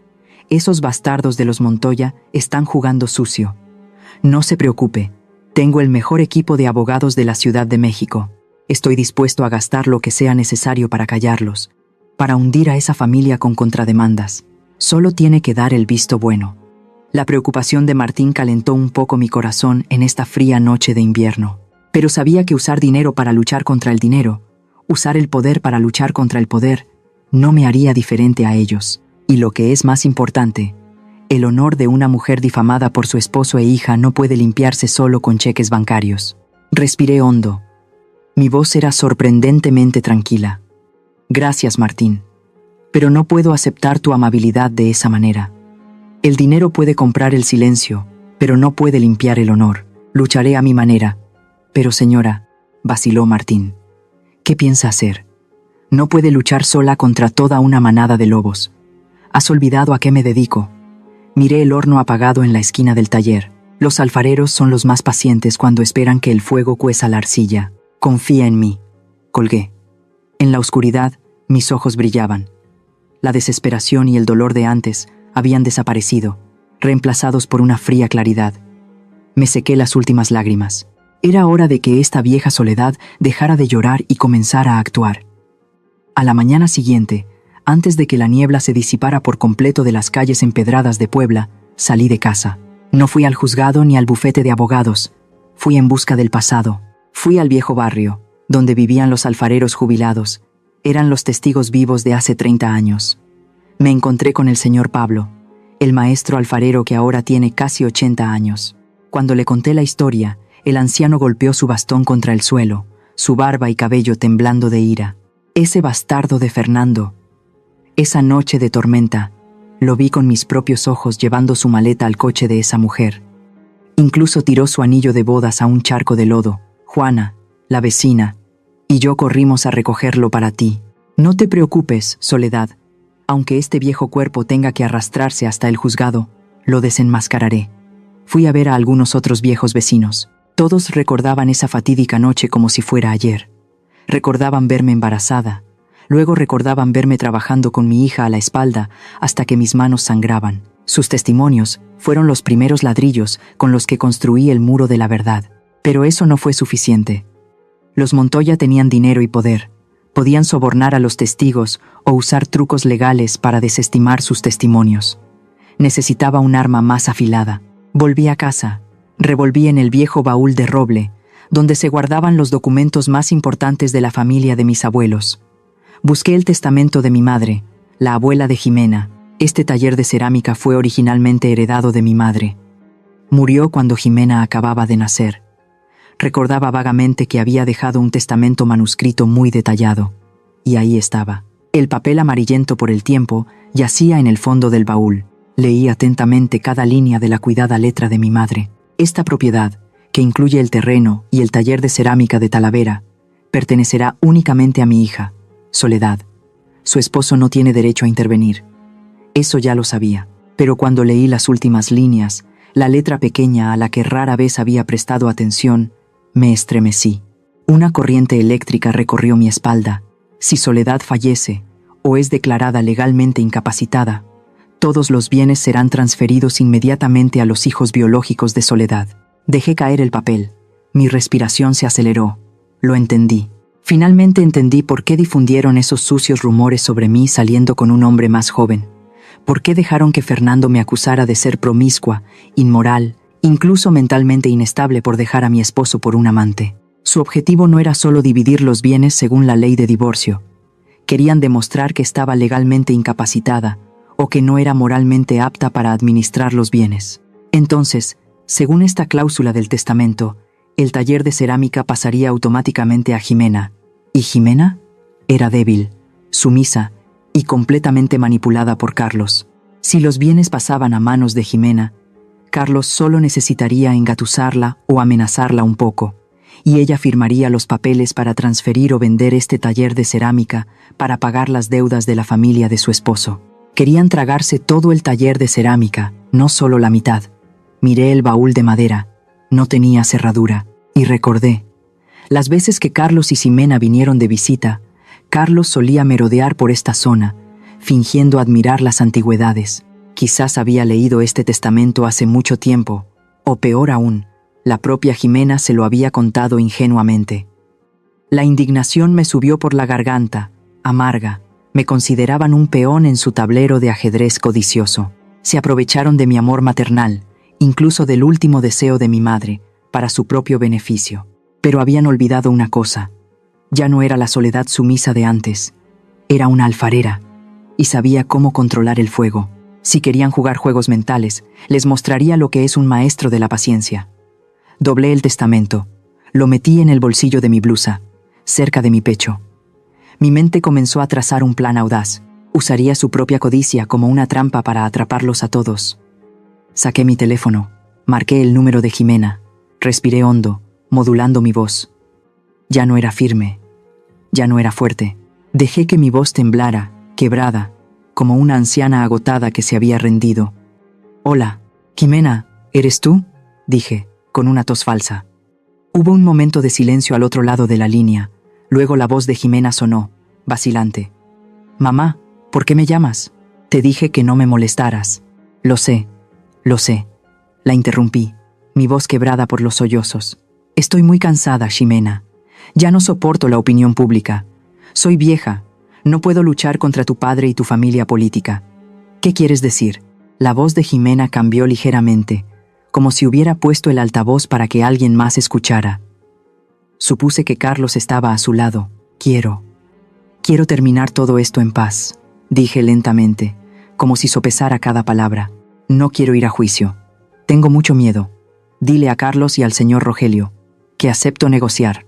Esos bastardos de los Montoya están jugando sucio. No se preocupe. Tengo el mejor equipo de abogados de la Ciudad de México. Estoy dispuesto a gastar lo que sea necesario para callarlos, para hundir a esa familia con contrademandas. Solo tiene que dar el visto bueno». La preocupación de Martín calentó un poco mi corazón en esta fría noche de invierno. Pero sabía que usar dinero para luchar contra el dinero, usar el poder para luchar contra el poder, no me haría diferente a ellos. Y lo que es más importante, el honor de una mujer difamada por su esposo e hija no puede limpiarse solo con cheques bancarios. Respiré hondo. Mi voz era sorprendentemente tranquila. «Gracias, Martín. Pero no puedo aceptar tu amabilidad de esa manera. El dinero puede comprar el silencio, pero no puede limpiar el honor. Lucharé a mi manera». «Pero señora», vaciló Martín, «¿qué piensa hacer? No puede luchar sola contra toda una manada de lobos. ¿Has olvidado a qué me dedico?» Miré el horno apagado en la esquina del taller. Los alfareros son los más pacientes cuando esperan que el fuego cueza la arcilla. «Confía en mí», colgué. En la oscuridad, mis ojos brillaban. La desesperación y el dolor de antes habían desaparecido, reemplazados por una fría claridad. Me sequé las últimas lágrimas. Era hora de que esta vieja soledad dejara de llorar y comenzara a actuar. A la mañana siguiente, antes de que la niebla se disipara por completo de las calles empedradas de Puebla, salí de casa. No fui al juzgado ni al bufete de abogados. Fui en busca del pasado. Fui al viejo barrio, donde vivían los alfareros jubilados. Eran los testigos vivos de hace 30 años. Me encontré con el señor Pablo, el maestro alfarero que ahora tiene casi 80 años. Cuando le conté la historia, el anciano golpeó su bastón contra el suelo, su barba y cabello temblando de ira. Ese bastardo de Fernando. Esa noche de tormenta, lo vi con mis propios ojos llevando su maleta al coche de esa mujer. Incluso tiró su anillo de bodas a un charco de lodo. Juana, la vecina, y yo corrimos a recogerlo para ti. No te preocupes, Soledad. Aunque este viejo cuerpo tenga que arrastrarse hasta el juzgado, lo desenmascararé. Fui a ver a algunos otros viejos vecinos. Todos recordaban esa fatídica noche como si fuera ayer. Recordaban verme embarazada. Luego recordaban verme trabajando con mi hija a la espalda hasta que mis manos sangraban. Sus testimonios fueron los primeros ladrillos con los que construí el muro de la verdad. Pero eso no fue suficiente. Los Montoya tenían dinero y poder. Podían sobornar a los testigos o usar trucos legales para desestimar sus testimonios. Necesitaba un arma más afilada. Volví a casa. Revolví en el viejo baúl de roble, donde se guardaban los documentos más importantes de la familia de mis abuelos. Busqué el testamento de mi madre, la abuela de Jimena. Este taller de cerámica fue originalmente heredado de mi madre. Murió cuando Jimena acababa de nacer. Recordaba vagamente que había dejado un testamento manuscrito muy detallado. Y ahí estaba. El papel amarillento por el tiempo yacía en el fondo del baúl. Leí atentamente cada línea de la cuidada letra de mi madre. Esta propiedad, que incluye el terreno y el taller de cerámica de Talavera, pertenecerá únicamente a mi hija, Soledad. Su esposo no tiene derecho a intervenir. Eso ya lo sabía. Pero cuando leí las últimas líneas, la letra pequeña a la que rara vez había prestado atención, me estremecí. Una corriente eléctrica recorrió mi espalda. Si Soledad fallece o es declarada legalmente incapacitada, todos los bienes serán transferidos inmediatamente a los hijos biológicos de Soledad. Dejé caer el papel. Mi respiración se aceleró. Lo entendí. Finalmente entendí por qué difundieron esos sucios rumores sobre mí saliendo con un hombre más joven. ¿Por qué dejaron que Fernando me acusara de ser promiscua, inmoral, incluso mentalmente inestable por dejar a mi esposo por un amante? Su objetivo no era solo dividir los bienes según la ley de divorcio. Querían demostrar que estaba legalmente incapacitada o que no era moralmente apta para administrar los bienes. Entonces, según esta cláusula del testamento, el taller de cerámica pasaría automáticamente a Jimena. ¿Y Jimena? Era débil, sumisa y completamente manipulada por Carlos. Si los bienes pasaban a manos de Jimena, Carlos solo necesitaría engatusarla o amenazarla un poco, y ella firmaría los papeles para transferir o vender este taller de cerámica para pagar las deudas de la familia de su esposo. Querían tragarse todo el taller de cerámica, no solo la mitad. Miré el baúl de madera. No tenía cerradura, y recordé. Las veces que Carlos y Ximena vinieron de visita, Carlos solía merodear por esta zona, fingiendo admirar las antigüedades. Quizás había leído este testamento hace mucho tiempo, o peor aún, la propia Jimena se lo había contado ingenuamente. La indignación me subió por la garganta, amarga. Me consideraban un peón en su tablero de ajedrez codicioso. Se aprovecharon de mi amor maternal, incluso del último deseo de mi madre, para su propio beneficio. Pero habían olvidado una cosa. Ya no era la Soledad sumisa de antes. Era una alfarera, y sabía cómo controlar el fuego. Si querían jugar juegos mentales, les mostraría lo que es un maestro de la paciencia. Doblé el testamento. Lo metí en el bolsillo de mi blusa, cerca de mi pecho. Mi mente comenzó a trazar un plan audaz. Usaría su propia codicia como una trampa para atraparlos a todos. Saqué mi teléfono, marqué el número de Jimena, respiré hondo, modulando mi voz. Ya no era firme, ya no era fuerte. Dejé que mi voz temblara, quebrada, como una anciana agotada que se había rendido. «Hola, Jimena, ¿eres tú?», dije, con una tos falsa. Hubo un momento de silencio al otro lado de la línea. Luego la voz de Jimena sonó, vacilante. «Mamá, ¿por qué me llamas? Te dije que no me molestaras». Lo sé. La interrumpí, mi voz quebrada por los sollozos. «Estoy muy cansada, Ximena. Ya no soporto la opinión pública. Soy vieja. No puedo luchar contra tu padre y tu familia política». «¿Qué quieres decir?». La voz de Jimena cambió ligeramente, como si hubiera puesto el altavoz para que alguien más escuchara. Supuse que Carlos estaba a su lado. Quiero terminar todo esto en paz», dije lentamente, como si sopesara cada palabra. «No quiero ir a juicio. Tengo mucho miedo. Dile a Carlos y al señor Rogelio que acepto negociar».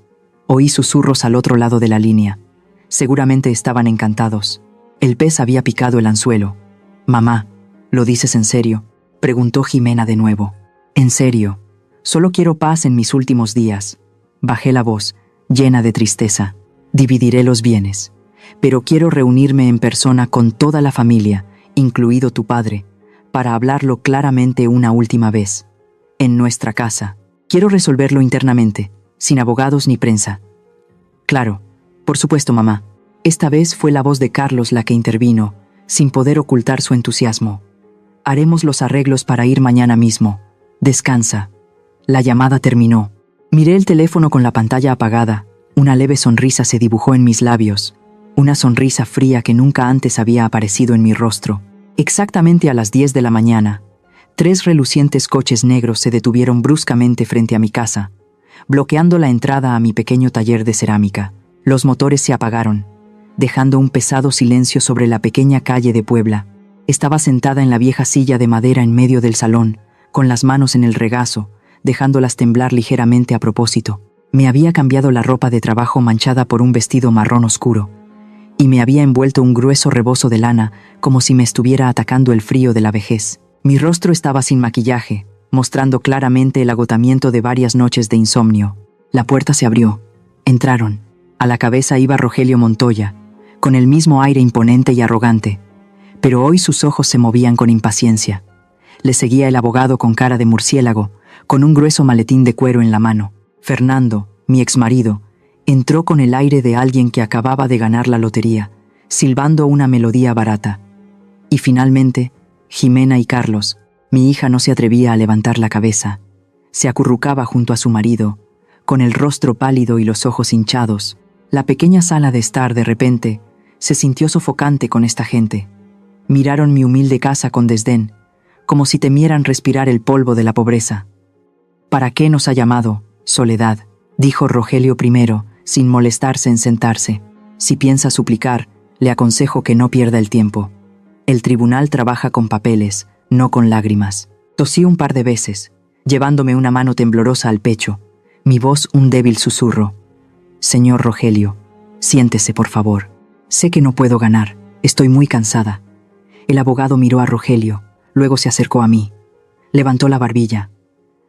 Oí susurros al otro lado de la línea. Seguramente estaban encantados. El pez había picado el anzuelo. «Mamá, ¿lo dices en serio?», preguntó Jimena de nuevo. «En serio. Solo quiero paz en mis últimos días». Bajé la voz, llena de tristeza. «Dividiré los bienes. Pero quiero reunirme en persona con toda la familia, incluido tu padre, para hablarlo claramente una última vez. En nuestra casa. Quiero resolverlo internamente, sin abogados ni prensa». «Claro, por supuesto, mamá». Esta vez fue la voz de Carlos la que intervino, sin poder ocultar su entusiasmo. «Haremos los arreglos para ir mañana mismo. Descansa». La llamada terminó. Miré el teléfono con la pantalla apagada. Una leve sonrisa se dibujó en mis labios. Una sonrisa fría que nunca antes había aparecido en mi rostro. Exactamente a las 10 de la mañana, 3 relucientes coches negros se detuvieron bruscamente frente a mi casa, bloqueando la entrada a mi pequeño taller de cerámica. Los motores se apagaron, dejando un pesado silencio sobre la pequeña calle de Puebla. Estaba sentada en la vieja silla de madera en medio del salón, con las manos en el regazo, dejándolas temblar ligeramente a propósito. Me había cambiado la ropa de trabajo manchada por un vestido marrón oscuro, y me había envuelto un grueso rebozo de lana como si me estuviera atacando el frío de la vejez. Mi rostro estaba sin maquillaje, mostrando claramente el agotamiento de varias noches de insomnio. La puerta se abrió. Entraron. A la cabeza iba Rogelio Montoya, con el mismo aire imponente y arrogante, pero hoy sus ojos se movían con impaciencia. Le seguía el abogado con cara de murciélago, con un grueso maletín de cuero en la mano. Fernando, mi exmarido, entró con el aire de alguien que acababa de ganar la lotería, silbando una melodía barata. Y finalmente, Jimena y Carlos, mi hija, no se atrevía a levantar la cabeza. Se acurrucaba junto a su marido, con el rostro pálido y los ojos hinchados. La pequeña sala de estar, de repente, se sintió sofocante con esta gente. Miraron mi humilde casa con desdén, como si temieran respirar el polvo de la pobreza. «¿Para qué nos ha llamado, Soledad?», dijo Rogelio primero, sin molestarse en sentarse. «Si piensa suplicar, le aconsejo que no pierda el tiempo. El tribunal trabaja con papeles, no con lágrimas». Tosí un par de veces, llevándome una mano temblorosa al pecho, mi voz un débil susurro. «Señor Rogelio, siéntese, por favor. Sé que no puedo ganar, estoy muy cansada». El abogado miró a Rogelio, luego se acercó a mí. Levantó la barbilla.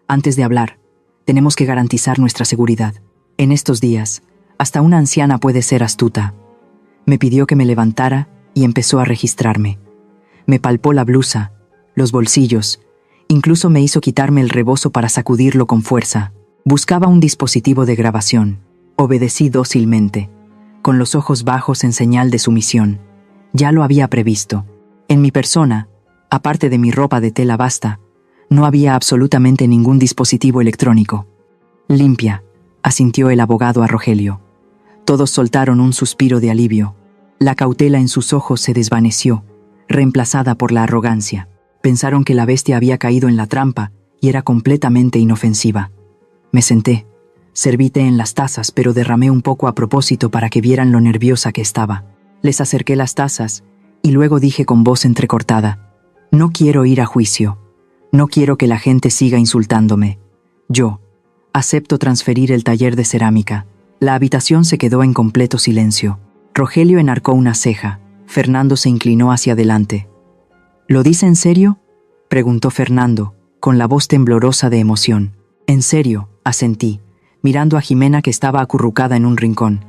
«Antes de hablar, tenemos que garantizar nuestra seguridad. En estos días, hasta una anciana puede ser astuta». Me pidió que me levantara y empezó a registrarme. Me palpó la blusa, los bolsillos, incluso me hizo quitarme el rebozo para sacudirlo con fuerza. Buscaba un dispositivo de grabación. Obedecí dócilmente, con los ojos bajos en señal de sumisión. Ya lo había previsto. En mi persona, aparte de mi ropa de tela basta, no había absolutamente ningún dispositivo electrónico. «Limpia», asintió el abogado a Rogelio. Todos soltaron un suspiro de alivio. La cautela en sus ojos se desvaneció, reemplazada por la arrogancia. Pensaron que la bestia había caído en la trampa y era completamente inofensiva. Me senté. Serví té en las tazas, pero derramé un poco a propósito para que vieran lo nerviosa que estaba. Les acerqué las tazas y luego dije con voz entrecortada: «No quiero ir a juicio. No quiero que la gente siga insultándome. Yo acepto transferir el taller de cerámica». La habitación se quedó en completo silencio. Rogelio enarcó una ceja. Fernando se inclinó hacia adelante. «¿Lo dice en serio?», preguntó Fernando, con la voz temblorosa de emoción. «En serio», asentí, mirando a Jimena, que estaba acurrucada en un rincón.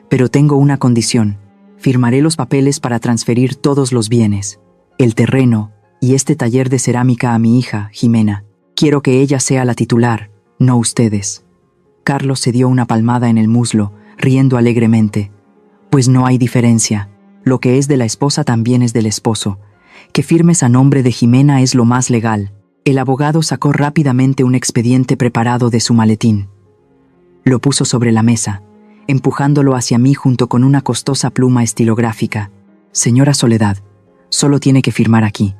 «Pero tengo una condición. Firmaré los papeles para transferir todos los bienes, el terreno y este taller de cerámica a mi hija, Jimena. Quiero que ella sea la titular, no ustedes». Carlos se dio una palmada en el muslo, riendo alegremente. «Pues no hay diferencia. Lo que es de la esposa también es del esposo. Que firmes a nombre de Jimena es lo más legal». El abogado sacó rápidamente un expediente preparado de su maletín. Lo puso sobre la mesa, empujándolo hacia mí junto con una costosa pluma estilográfica. «Señora Soledad, solo tiene que firmar aquí.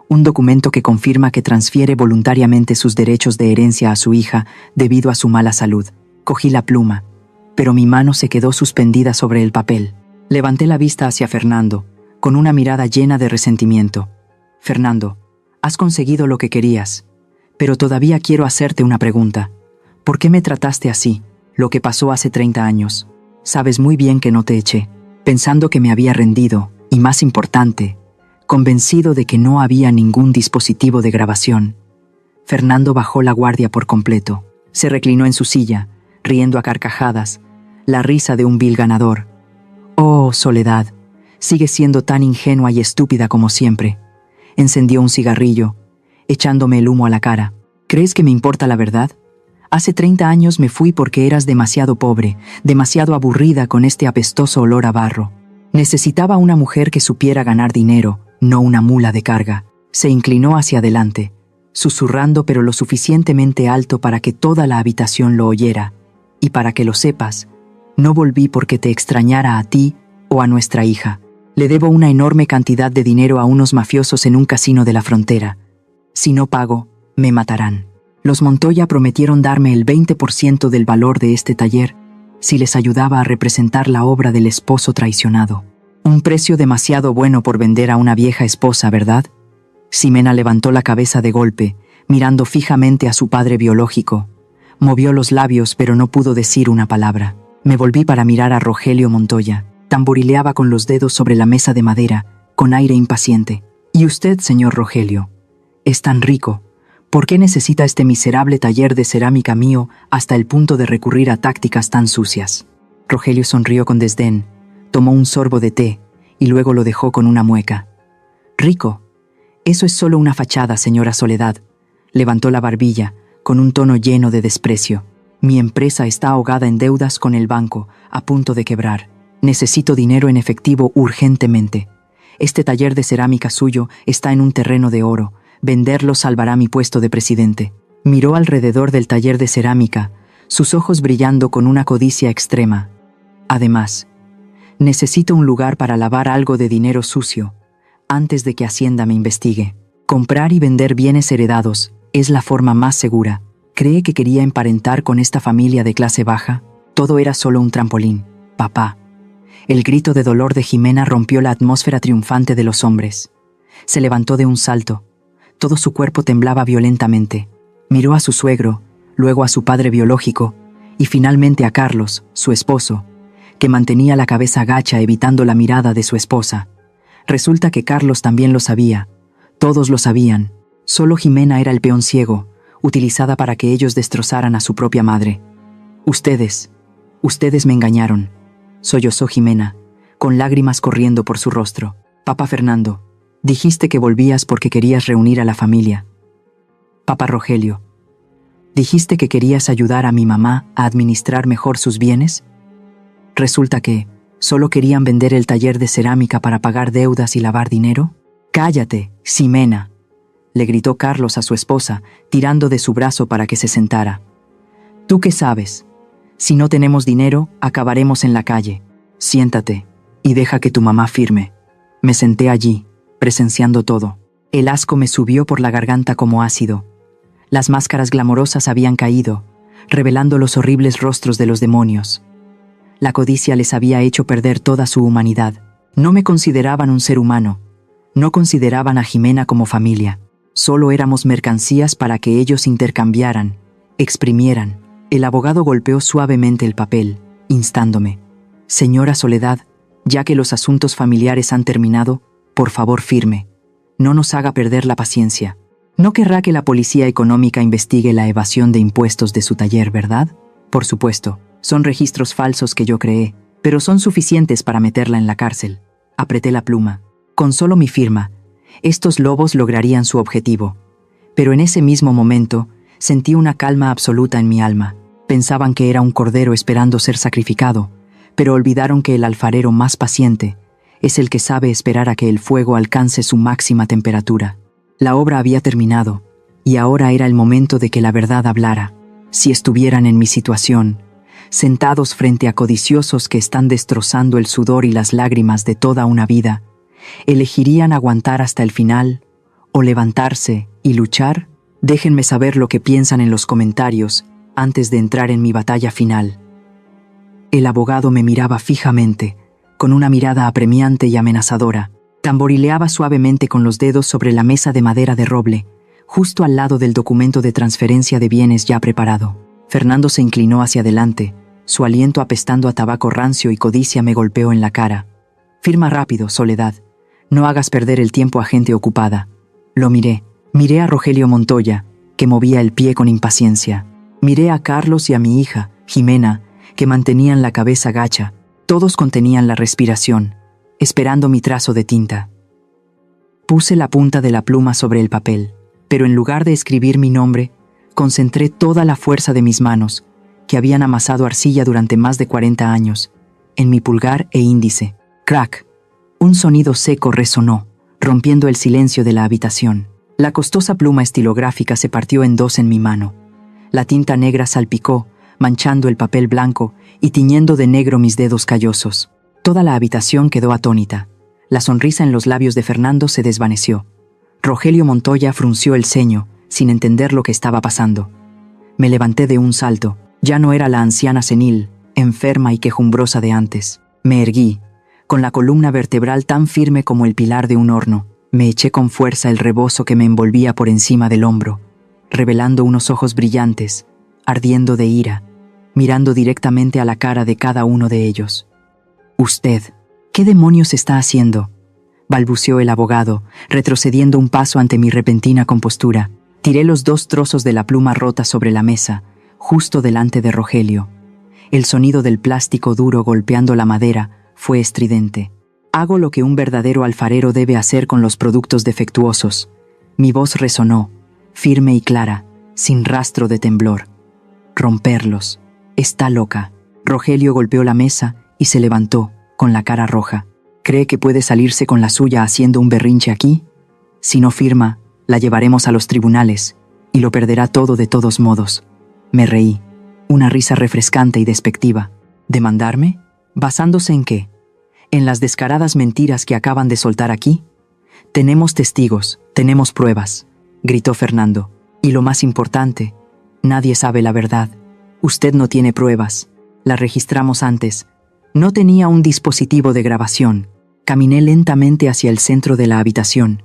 Un documento que confirma que transfiere voluntariamente sus derechos de herencia a su hija debido a su mala salud». Cogí la pluma, pero mi mano se quedó suspendida sobre el papel. Levanté la vista hacia Fernando, con una mirada llena de resentimiento. «Fernando, has conseguido lo que querías, pero todavía quiero hacerte una pregunta. ¿Por qué me trataste así? Lo que pasó hace 30 años. Sabes muy bien que no te eché, pensando que me había rendido, y más importante, convencido de que no había ningún dispositivo de grabación». Fernando bajó la guardia por completo. Se reclinó en su silla, riendo a carcajadas, la risa de un vil ganador. «Oh, Soledad, sigues siendo tan ingenua y estúpida como siempre». Encendió un cigarrillo, echándome el humo a la cara. «¿Crees que me importa la verdad? Hace 30 años me fui porque eras demasiado pobre, demasiado aburrida con este apestoso olor a barro. Necesitaba una mujer que supiera ganar dinero, no una mula de carga». Se inclinó hacia adelante, susurrando pero lo suficientemente alto para que toda la habitación lo oyera. «Y para que lo sepas, no volví porque te extrañara a ti o a nuestra hija. Le debo una enorme cantidad de dinero a unos mafiosos en un casino de la frontera. Si no pago, me matarán. Los Montoya prometieron darme el 20% del valor de este taller si les ayudaba a representar la obra del esposo traicionado. Un precio demasiado bueno por vender a una vieja esposa, ¿verdad?» Ximena levantó la cabeza de golpe, mirando fijamente a su padre biológico. Movió los labios, pero no pudo decir una palabra. Me volví para mirar a Rogelio Montoya. Tamborileaba con los dedos sobre la mesa de madera, con aire impaciente. «¿Y usted, señor Rogelio? Es tan rico. ¿Por qué necesita este miserable taller de cerámica mío hasta el punto de recurrir a tácticas tan sucias?» Rogelio sonrió con desdén, tomó un sorbo de té y luego lo dejó con una mueca. Rico. Eso es solo una fachada, señora Soledad. Levantó la barbilla, con un tono lleno de desprecio. Mi empresa está ahogada en deudas con el banco, a punto de quebrar. Necesito dinero en efectivo urgentemente. Este taller de cerámica suyo está en un terreno de oro. Venderlo salvará mi puesto de presidente. Miró alrededor del taller de cerámica, sus ojos brillando con una codicia extrema. Además, necesito un lugar para lavar algo de dinero sucio, antes de que Hacienda me investigue. Comprar y vender bienes heredados es la forma más segura. ¿Cree que quería emparentar con esta familia de clase baja? Todo era solo un trampolín. Papá. El grito de dolor de Jimena rompió la atmósfera triunfante de los hombres. Se levantó de un salto. Todo su cuerpo temblaba violentamente. Miró a su suegro, luego a su padre biológico, y finalmente a Carlos, su esposo, que mantenía la cabeza gacha evitando la mirada de su esposa. Resulta que Carlos también lo sabía. Todos lo sabían. Solo Jimena era el peón ciego, utilizada para que ellos destrozaran a su propia madre. Ustedes me engañaron, sollozó Jimena, con lágrimas corriendo por su rostro. Papá Fernando, dijiste que volvías porque querías reunir a la familia. Papá Rogelio, dijiste que querías ayudar a mi mamá a administrar mejor sus bienes. Resulta que solo querían vender el taller de cerámica para pagar deudas y lavar dinero. Cállate, Ximena, le gritó Carlos a su esposa, tirando de su brazo para que se sentara. ¿Tú qué sabes? Si no tenemos dinero, acabaremos en la calle. Siéntate y deja que tu mamá firme. Me senté allí, presenciando todo. El asco me subió por la garganta como ácido. Las máscaras glamorosas habían caído, revelando los horribles rostros de los demonios. La codicia les había hecho perder toda su humanidad. No me consideraban un ser humano. No consideraban a Jimena como familia. Solo éramos mercancías para que ellos intercambiaran, exprimieran. El abogado golpeó suavemente el papel, instándome. Señora Soledad, ya que los asuntos familiares han terminado, por favor firme. No nos haga perder la paciencia. No querrá que la policía económica investigue la evasión de impuestos de su taller, ¿verdad? Por supuesto, son registros falsos que yo creé, pero son suficientes para meterla en la cárcel. Apreté la pluma. Con solo mi firma, estos lobos lograrían su objetivo. Pero en ese mismo momento, sentí una calma absoluta en mi alma. Pensaban que era un cordero esperando ser sacrificado, pero olvidaron que el alfarero más paciente es el que sabe esperar a que el fuego alcance su máxima temperatura. La obra había terminado, y ahora era el momento de que la verdad hablara. Si estuvieran en mi situación, sentados frente a codiciosos que están destrozando el sudor y las lágrimas de toda una vida, ¿elegirían aguantar hasta el final o levantarse y luchar? Déjenme saber lo que piensan en los comentarios antes de entrar en mi batalla final. El abogado me miraba fijamente, con una mirada apremiante y amenazadora. Tamborileaba suavemente con los dedos sobre la mesa de madera de roble, justo al lado del documento de transferencia de bienes ya preparado. Fernando se inclinó hacia adelante, su aliento apestando a tabaco rancio y codicia me golpeó en la cara. Firma rápido, Soledad. No hagas perder el tiempo a gente ocupada. Lo miré. Miré a Rogelio Montoya, que movía el pie con impaciencia. Miré a Carlos y a mi hija, Jimena, que mantenían la cabeza gacha. Todos contenían la respiración, esperando mi trazo de tinta. Puse la punta de la pluma sobre el papel, pero en lugar de escribir mi nombre, concentré toda la fuerza de mis manos, que habían amasado arcilla durante más de 40 años, en mi pulgar e índice. Crack. Un sonido seco resonó, rompiendo el silencio de la habitación. La costosa pluma estilográfica se partió en dos en mi mano. La tinta negra salpicó, manchando el papel blanco y tiñendo de negro mis dedos callosos. Toda la habitación quedó atónita. La sonrisa en los labios de Fernando se desvaneció. Rogelio Montoya frunció el ceño, sin entender lo que estaba pasando. Me levanté de un salto. Ya no era la anciana senil, enferma y quejumbrosa de antes. Me erguí, con la columna vertebral tan firme como el pilar de un horno. Me eché con fuerza el rebozo que me envolvía por encima del hombro, revelando unos ojos brillantes, ardiendo de ira, mirando directamente a la cara de cada uno de ellos. «Usted, ¿qué demonios está haciendo?», balbuceó el abogado, retrocediendo un paso ante mi repentina compostura. Tiré los 2 trozos de la pluma rota sobre la mesa, justo delante de Rogelio. El sonido del plástico duro golpeando la madera fue estridente. Hago lo que un verdadero alfarero debe hacer con los productos defectuosos. Mi voz resonó, firme y clara, sin rastro de temblor. Romperlos. Está loca. Rogelio golpeó la mesa y se levantó, con la cara roja. ¿Cree que puede salirse con la suya haciendo un berrinche aquí? Si no firma, la llevaremos a los tribunales, y lo perderá todo de todos modos. Me reí. Una risa refrescante y despectiva. ¿Demandarme? ¿Basándose en qué? ¿En las descaradas mentiras que acaban de soltar aquí? Tenemos testigos, tenemos pruebas, gritó Fernando. Y lo más importante, nadie sabe la verdad. Usted no tiene pruebas. La registramos antes. No tenía un dispositivo de grabación. Caminé lentamente hacia el centro de la habitación,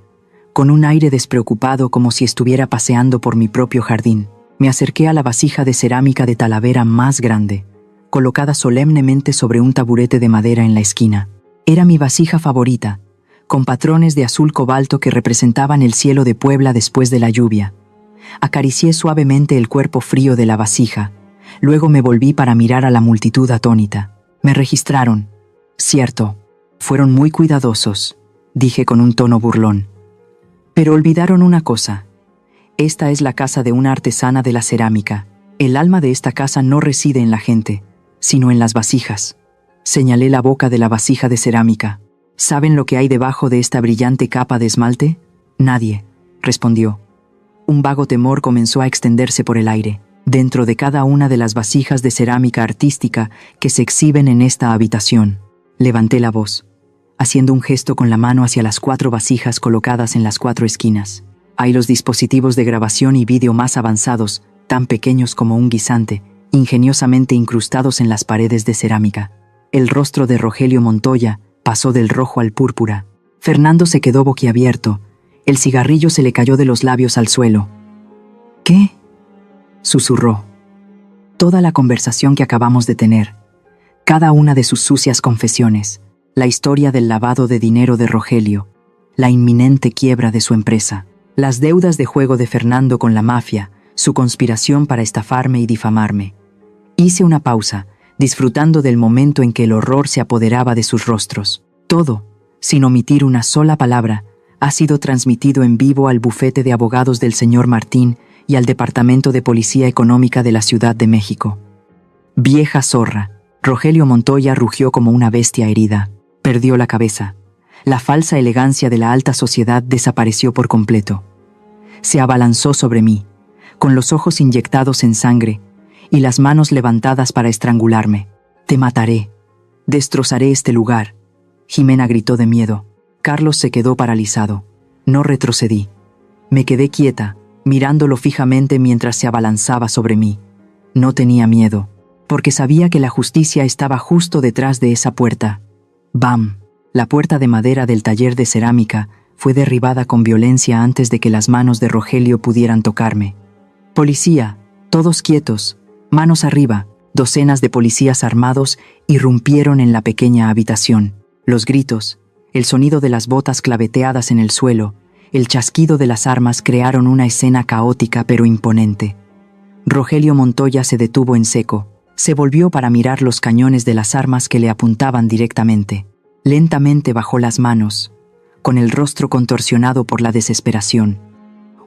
con un aire despreocupado como si estuviera paseando por mi propio jardín. Me acerqué a la vasija de cerámica de Talavera más grande, colocada solemnemente sobre un taburete de madera en la esquina. Era mi vasija favorita, con patrones de azul cobalto que representaban el cielo de Puebla después de la lluvia. Acaricié suavemente el cuerpo frío de la vasija. Luego me volví para mirar a la multitud atónita. Me registraron. Cierto, fueron muy cuidadosos, dije con un tono burlón. Pero olvidaron una cosa. Esta es la casa de una artesana de la cerámica. El alma de esta casa no reside en la gente, sino en las vasijas. Señalé la boca de la vasija de cerámica. ¿Saben lo que hay debajo de esta brillante capa de esmalte? Nadie, respondió. Un vago temor comenzó a extenderse por el aire, dentro de cada una de las vasijas de cerámica artística que se exhiben en esta habitación. Levanté la voz, haciendo un gesto con la mano hacia las 4 vasijas colocadas en las 4 esquinas. Hay los dispositivos de grabación y vídeo más avanzados, tan pequeños como un guisante, ingeniosamente incrustados en las paredes de cerámica. El rostro de Rogelio Montoya pasó del rojo al púrpura. Fernando se quedó boquiabierto. El cigarrillo se le cayó de los labios al suelo. ¿Qué? Susurró. Toda la conversación que acabamos de tener, cada una de sus sucias confesiones, la historia del lavado de dinero de Rogelio, la inminente quiebra de su empresa, las deudas de juego de Fernando con la mafia, su conspiración para estafarme y difamarme. Hice una pausa, disfrutando del momento en que el horror se apoderaba de sus rostros. Todo, sin omitir una sola palabra, ha sido transmitido en vivo al bufete de abogados del señor Martín y al Departamento de Policía Económica de la Ciudad de México. Vieja zorra. Rogelio Montoya rugió como una bestia herida. Perdió la cabeza. La falsa elegancia de la alta sociedad desapareció por completo. Se abalanzó sobre mí, con los ojos inyectados en sangre y las manos levantadas para estrangularme. Te mataré. Destrozaré este lugar. Jimena gritó de miedo. Carlos se quedó paralizado. No retrocedí. Me quedé quieta, mirándolo fijamente mientras se abalanzaba sobre mí. No tenía miedo, porque sabía que la justicia estaba justo detrás de esa puerta. ¡Bam! La puerta de madera del taller de cerámica fue derribada con violencia antes de que las manos de Rogelio pudieran tocarme. «Policía, todos quietos, manos arriba». Docenas de policías armados irrumpieron en la pequeña habitación. Los gritos, el sonido de las botas claveteadas en el suelo, el chasquido de las armas crearon una escena caótica pero imponente. Rogelio Montoya se detuvo en seco. Se volvió para mirar los cañones de las armas que le apuntaban directamente. Lentamente bajó las manos, con el rostro contorsionado por la desesperación.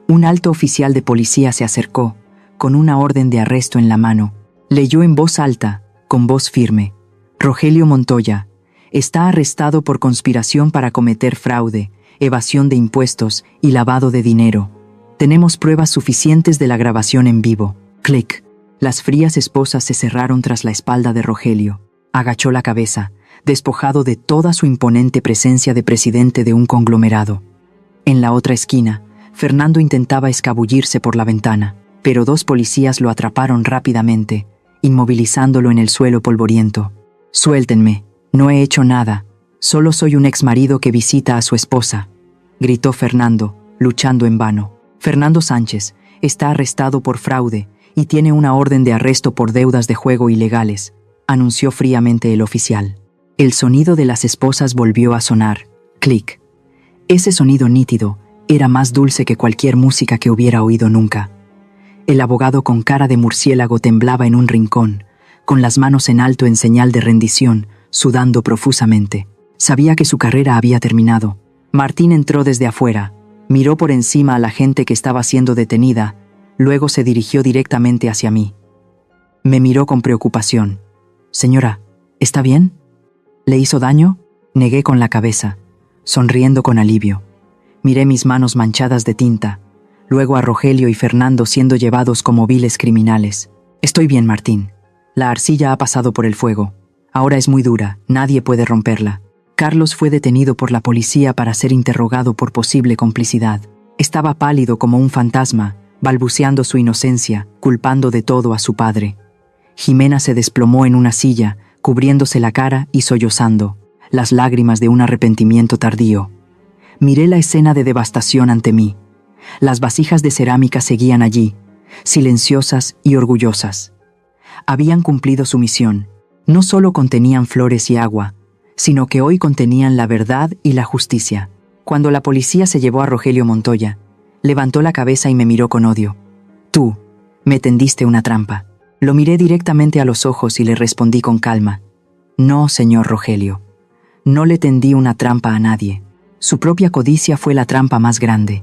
Un alto oficial de policía se acercó, con una orden de arresto en la mano. Leyó en voz alta, con voz firme: Rogelio Montoya está arrestado por conspiración para cometer fraude, evasión de impuestos y lavado de dinero. Tenemos pruebas suficientes de la grabación en vivo. Clic. Las frías esposas se cerraron tras la espalda de Rogelio. Agachó la cabeza, despojado de toda su imponente presencia de presidente de un conglomerado. En la otra esquina, Fernando intentaba escabullirse por la ventana, pero 2 policías lo atraparon rápidamente, inmovilizándolo en el suelo polvoriento. «Suéltenme, no he hecho nada, solo soy un exmarido que visita a su esposa», gritó Fernando, luchando en vano. «Fernando Sánchez está arrestado por fraude y tiene una orden de arresto por deudas de juego ilegales», anunció fríamente el oficial. El sonido de las esposas volvió a sonar. Clic. Ese sonido nítido era más dulce que cualquier música que hubiera oído nunca. El abogado con cara de murciélago temblaba en un rincón, con las manos en alto en señal de rendición, sudando profusamente. Sabía que su carrera había terminado. Martín entró desde afuera, miró por encima a la gente que estaba siendo detenida, luego se dirigió directamente hacia mí. Me miró con preocupación. «Señora, ¿está bien? ¿Le hizo daño?». Negué con la cabeza, sonriendo con alivio. Miré mis manos manchadas de tinta, luego a Rogelio y Fernando siendo llevados como viles criminales. «Estoy bien, Martín. La arcilla ha pasado por el fuego. Ahora es muy dura, nadie puede romperla». Carlos fue detenido por la policía para ser interrogado por posible complicidad. Estaba pálido como un fantasma, balbuceando su inocencia, culpando de todo a su padre. Jimena se desplomó en una silla, cubriéndose la cara y sollozando, las lágrimas de un arrepentimiento tardío. Miré la escena de devastación ante mí. Las vasijas de cerámica seguían allí, silenciosas y orgullosas. Habían cumplido su misión. No solo contenían flores y agua, sino que hoy contenían la verdad y la justicia. Cuando la policía se llevó a Rogelio Montoya, levantó la cabeza y me miró con odio. «Tú, me tendiste una trampa». Lo miré directamente a los ojos y le respondí con calma. «No, señor Rogelio. No le tendí una trampa a nadie. Su propia codicia fue la trampa más grande.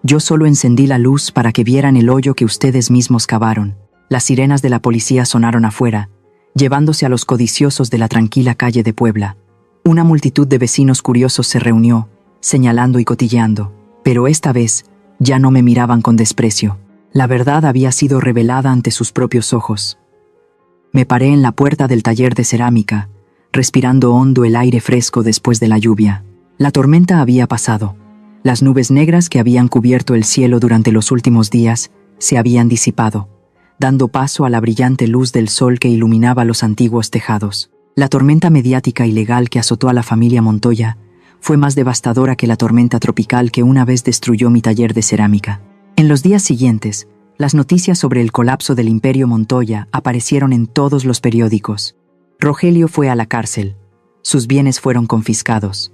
Yo solo encendí la luz para que vieran el hoyo que ustedes mismos cavaron». Las sirenas de la policía sonaron afuera, llevándose a los codiciosos de la tranquila calle de Puebla. Una multitud de vecinos curiosos se reunió, señalando y cotilleando, pero esta vez ya no me miraban con desprecio. La verdad había sido revelada ante sus propios ojos. Me paré en la puerta del taller de cerámica, respirando hondo el aire fresco después de la lluvia. La tormenta había pasado. Las nubes negras que habían cubierto el cielo durante los últimos días se habían disipado, dando paso a la brillante luz del sol que iluminaba los antiguos tejados. La tormenta mediática y legal que azotó a la familia Montoya fue más devastadora que la tormenta tropical que una vez destruyó mi taller de cerámica. En los días siguientes, las noticias sobre el colapso del Imperio Montoya aparecieron en todos los periódicos. Rogelio fue a la cárcel. Sus bienes fueron confiscados.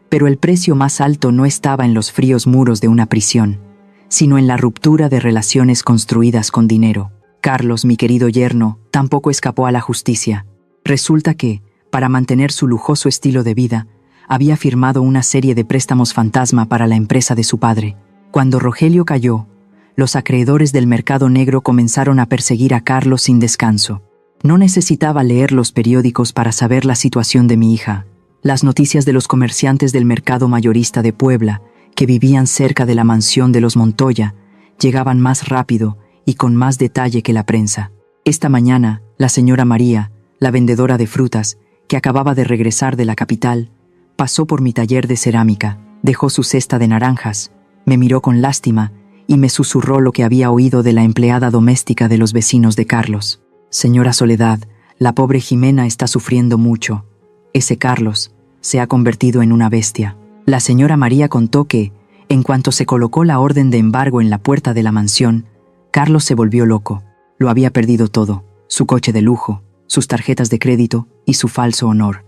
Pero el precio más alto no estaba en los fríos muros de una prisión, sino en la ruptura de relaciones construidas con dinero. Carlos, mi querido yerno, tampoco escapó a la justicia. Resulta que, para mantener su lujoso estilo de vida, había firmado una serie de préstamos fantasma para la empresa de su padre. Cuando Rogelio cayó, los acreedores del mercado negro comenzaron a perseguir a Carlos sin descanso. No necesitaba leer los periódicos para saber la situación de mi hija. Las noticias de los comerciantes del mercado mayorista de Puebla, que vivían cerca de la mansión de los Montoya, llegaban más rápido y con más detalle que la prensa. Esta mañana, la señora María, la vendedora de frutas, que acababa de regresar de la capital, pasó por mi taller de cerámica, dejó su cesta de naranjas, me miró con lástima y me susurró lo que había oído de la empleada doméstica de los vecinos de Carlos. «Señora Soledad, la pobre Jimena está sufriendo mucho. Ese Carlos se ha convertido en una bestia». La señora María contó que, en cuanto se colocó la orden de embargo en la puerta de la mansión, Carlos se volvió loco. Lo había perdido todo: su coche de lujo, sus tarjetas de crédito y su falso honor.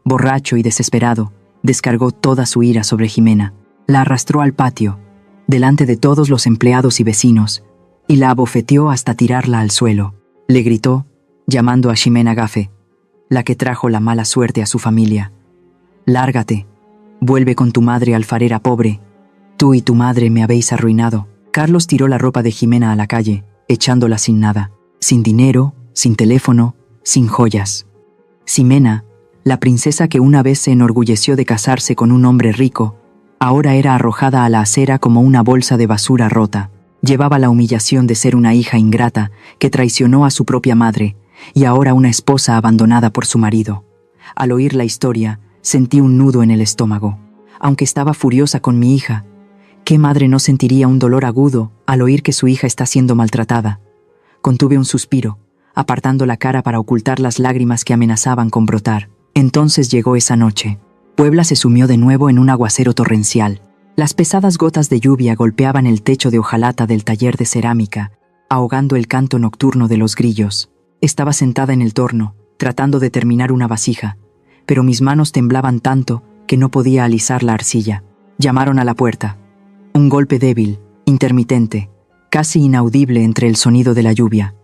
Borracho y desesperado, descargó toda su ira sobre Jimena. La arrastró al patio, delante de todos los empleados y vecinos, y la abofeteó hasta tirarla al suelo. Le gritó, llamando a Ximena Gafe, la que trajo la mala suerte a su familia: «Lárgate, vuelve con tu madre alfarera pobre. Tú y tu madre me habéis arruinado». Carlos tiró la ropa de Jimena a la calle, echándola sin nada, sin dinero, sin teléfono, sin joyas. Ximena, la princesa que una vez se enorgulleció de casarse con un hombre rico, ahora era arrojada a la acera como una bolsa de basura rota. Llevaba la humillación de ser una hija ingrata que traicionó a su propia madre y ahora una esposa abandonada por su marido. Al oír la historia, sentí un nudo en el estómago. Aunque estaba furiosa con mi hija, ¿qué madre no sentiría un dolor agudo al oír que su hija está siendo maltratada? Contuve un suspiro, apartando la cara para ocultar las lágrimas que amenazaban con brotar. Entonces llegó esa noche. Puebla se sumió de nuevo en un aguacero torrencial. Las pesadas gotas de lluvia golpeaban el techo de hojalata del taller de cerámica, ahogando el canto nocturno de los grillos. Estaba sentada en el torno, tratando de terminar una vasija, pero mis manos temblaban tanto que no podía alisar la arcilla. Llamaron a la puerta. Un golpe débil, intermitente, casi inaudible entre el sonido de la lluvia.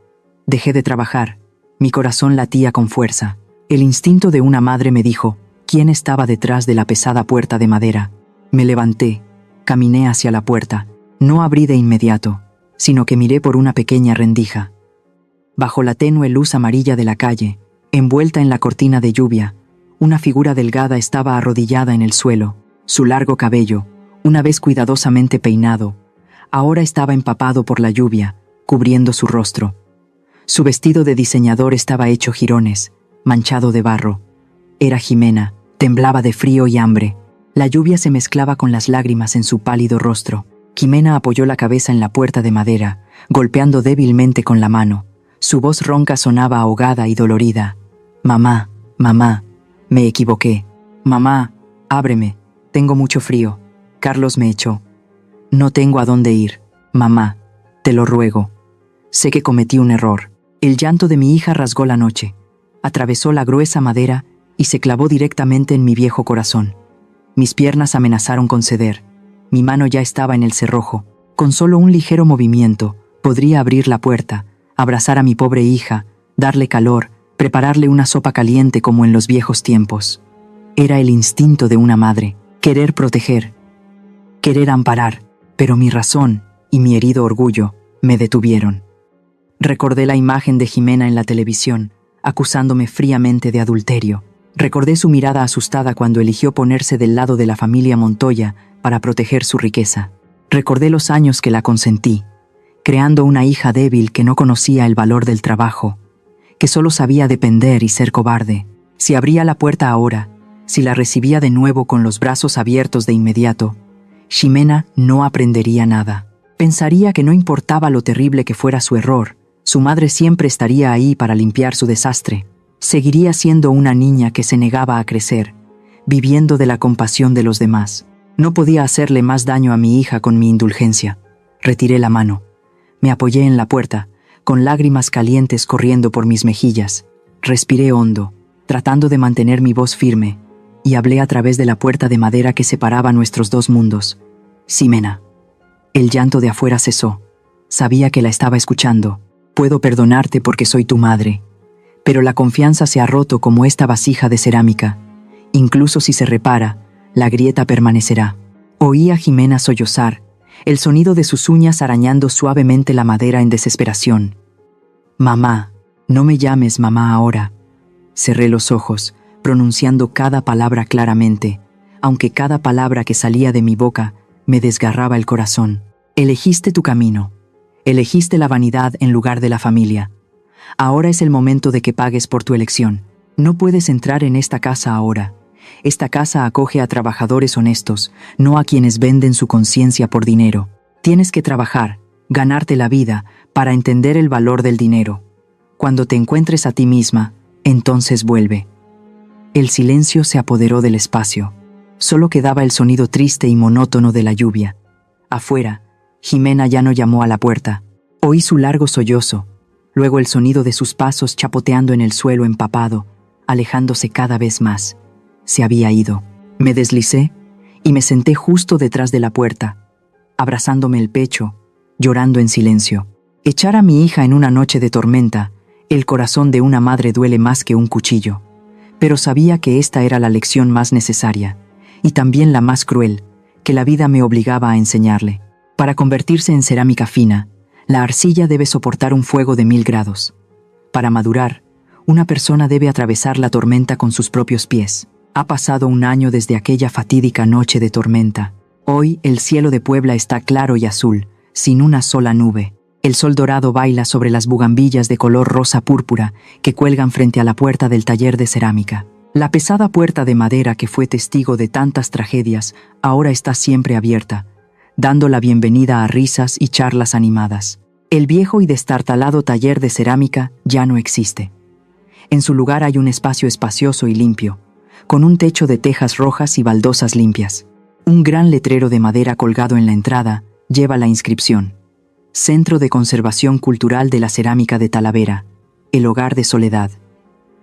Dejé de trabajar. Mi corazón latía con fuerza. El instinto de una madre me dijo: quién estaba detrás de la pesada puerta de madera. Me levanté, caminé hacia la puerta. No abrí de inmediato, sino que miré por una pequeña rendija. Bajo la tenue luz amarilla de la calle, envuelta en la cortina de lluvia, una figura delgada estaba arrodillada en el suelo. Su largo cabello, una vez cuidadosamente peinado, ahora estaba empapado por la lluvia, cubriendo su rostro. Su vestido de diseñador estaba hecho jirones, manchado de barro. Era Jimena, temblaba de frío y hambre. La lluvia se mezclaba con las lágrimas en su pálido rostro. Jimena apoyó la cabeza en la puerta de madera, golpeando débilmente con la mano. Su voz ronca sonaba ahogada y dolorida. «Mamá, mamá, me equivoqué. Mamá, ábreme, tengo mucho frío. Carlos me echó. No tengo a dónde ir. Mamá, te lo ruego. Sé que cometí un error». El llanto de mi hija rasgó la noche, atravesó la gruesa madera y se clavó directamente en mi viejo corazón. Mis piernas amenazaron con ceder. Mi mano ya estaba en el cerrojo. Con solo un ligero movimiento, podría abrir la puerta, abrazar a mi pobre hija, darle calor, prepararle una sopa caliente como en los viejos tiempos. Era el instinto de una madre, querer proteger, querer amparar, pero mi razón y mi herido orgullo me detuvieron. Recordé la imagen de Jimena en la televisión, acusándome fríamente de adulterio. Recordé su mirada asustada cuando eligió ponerse del lado de la familia Montoya para proteger su riqueza. Recordé los años que la consentí, creando una hija débil que no conocía el valor del trabajo, que solo sabía depender y ser cobarde. Si abría la puerta ahora, si la recibía de nuevo con los brazos abiertos de inmediato, Jimena no aprendería nada. Pensaría que no importaba lo terrible que fuera su error, su madre siempre estaría ahí para limpiar su desastre. Seguiría siendo una niña que se negaba a crecer, viviendo de la compasión de los demás. No podía hacerle más daño a mi hija con mi indulgencia. Retiré la mano. Me apoyé en la puerta, con lágrimas calientes corriendo por mis mejillas. Respiré hondo, tratando de mantener mi voz firme, y hablé a través de la puerta de madera que separaba nuestros dos mundos. «Ximena». El llanto de afuera cesó. Sabía que la estaba escuchando. «Puedo perdonarte porque soy tu madre. Pero la confianza se ha roto como esta vasija de cerámica. Incluso si se repara, la grieta permanecerá». Oí a Jimena sollozar, el sonido de sus uñas arañando suavemente la madera en desesperación. «Mamá, no me llames mamá ahora». Cerré los ojos, pronunciando cada palabra claramente, aunque cada palabra que salía de mi boca me desgarraba el corazón. «Elegiste tu camino. Elegiste la vanidad en lugar de la familia. Ahora es el momento de que pagues por tu elección. No puedes entrar en esta casa ahora. Esta casa acoge a trabajadores honestos, no a quienes venden su conciencia por dinero. Tienes que trabajar, ganarte la vida, para entender el valor del dinero. Cuando te encuentres a ti misma, entonces vuelve». El silencio se apoderó del espacio. Solo quedaba el sonido triste y monótono de la lluvia. Afuera, Jimena ya no llamó a la puerta. Oí su largo sollozo, luego el sonido de sus pasos chapoteando en el suelo empapado, alejándose cada vez más. Se había ido. Me deslicé y me senté justo detrás de la puerta, abrazándome el pecho, llorando en silencio. Echar a mi hija en una noche de tormenta, el corazón de una madre duele más que un cuchillo. Pero sabía que esta era la lección más necesaria, y también la más cruel, que la vida me obligaba a enseñarle. Para convertirse en cerámica fina, la arcilla debe soportar un fuego de 1000 grados. Para madurar, una persona debe atravesar la tormenta con sus propios pies. Ha pasado un año desde aquella fatídica noche de tormenta. Hoy el cielo de Puebla está claro y azul, sin una sola nube. El sol dorado baila sobre las bugambillas de color rosa púrpura que cuelgan frente a la puerta del taller de cerámica. La pesada puerta de madera que fue testigo de tantas tragedias ahora está siempre abierta, dando la bienvenida a risas y charlas animadas. El viejo y destartalado taller de cerámica ya no existe. En su lugar hay un espacio espacioso y limpio, con un techo de tejas rojas y baldosas limpias. Un gran letrero de madera colgado en la entrada lleva la inscripción: Centro de Conservación Cultural de la Cerámica de Talavera, el hogar de Soledad.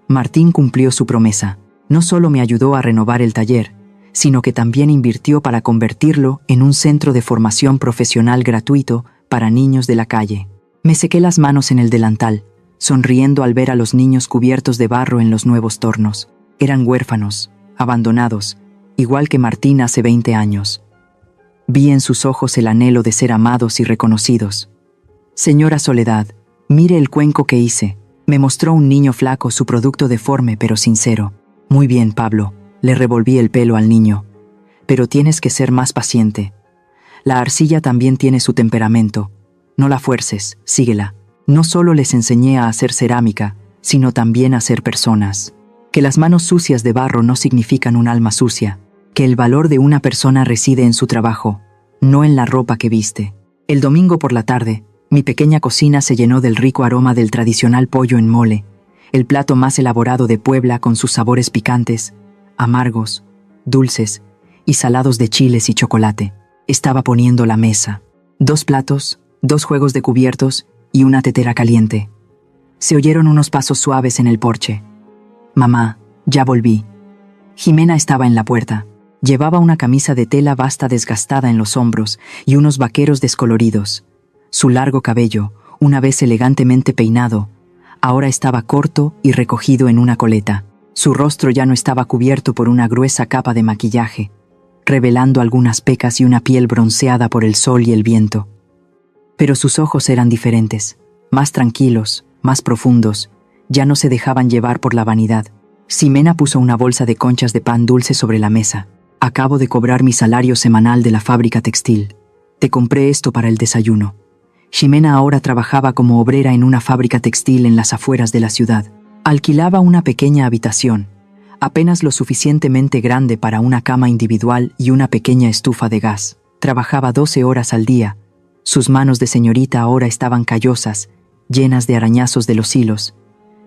Martín cumplió su promesa. No solo me ayudó a renovar el taller, sino que también invirtió para convertirlo en un centro de formación profesional gratuito para niños de la calle. Me sequé las manos en el delantal, sonriendo al ver a los niños cubiertos de barro en los nuevos tornos. Eran huérfanos, abandonados, igual que Martín hace 20 años. Vi en sus ojos el anhelo de ser amados y reconocidos. Señora Soledad, mire el cuenco que hice. Me mostró un niño flaco, su producto deforme pero sincero. Muy bien, Pablo, le revolví el pelo al niño. Pero tienes que ser más paciente. La arcilla también tiene su temperamento. No la fuerces, síguela. No solo les enseñé a hacer cerámica, sino también a ser personas. Que las manos sucias de barro no significan un alma sucia. Que el valor de una persona reside en su trabajo, no en la ropa que viste. El domingo por la tarde, mi pequeña cocina se llenó del rico aroma del tradicional pollo en mole, el plato más elaborado de Puebla con sus sabores picantes, amargos, dulces y salados de chiles y chocolate. Estaba poniendo la mesa. 2 platos, 2 juegos de cubiertos y una tetera caliente. Se oyeron unos pasos suaves en el porche. Mamá, ya volví. Jimena estaba en la puerta. Llevaba una camisa de tela basta desgastada en los hombros y unos vaqueros descoloridos. Su largo cabello, una vez elegantemente peinado, ahora estaba corto y recogido en una coleta. Su rostro ya no estaba cubierto por una gruesa capa de maquillaje, revelando algunas pecas y una piel bronceada por el sol y el viento. Pero sus ojos eran diferentes, más tranquilos, más profundos, ya no se dejaban llevar por la vanidad. Ximena puso una bolsa de conchas de pan dulce sobre la mesa. Acabo de cobrar mi salario semanal de la fábrica textil. Te compré esto para el desayuno. Ximena ahora trabajaba como obrera en una fábrica textil en las afueras de la ciudad. Alquilaba una pequeña habitación, apenas lo suficientemente grande para una cama individual y una pequeña estufa de gas. Trabajaba 12 horas al día. Sus manos de señorita ahora estaban callosas, llenas de arañazos de los hilos,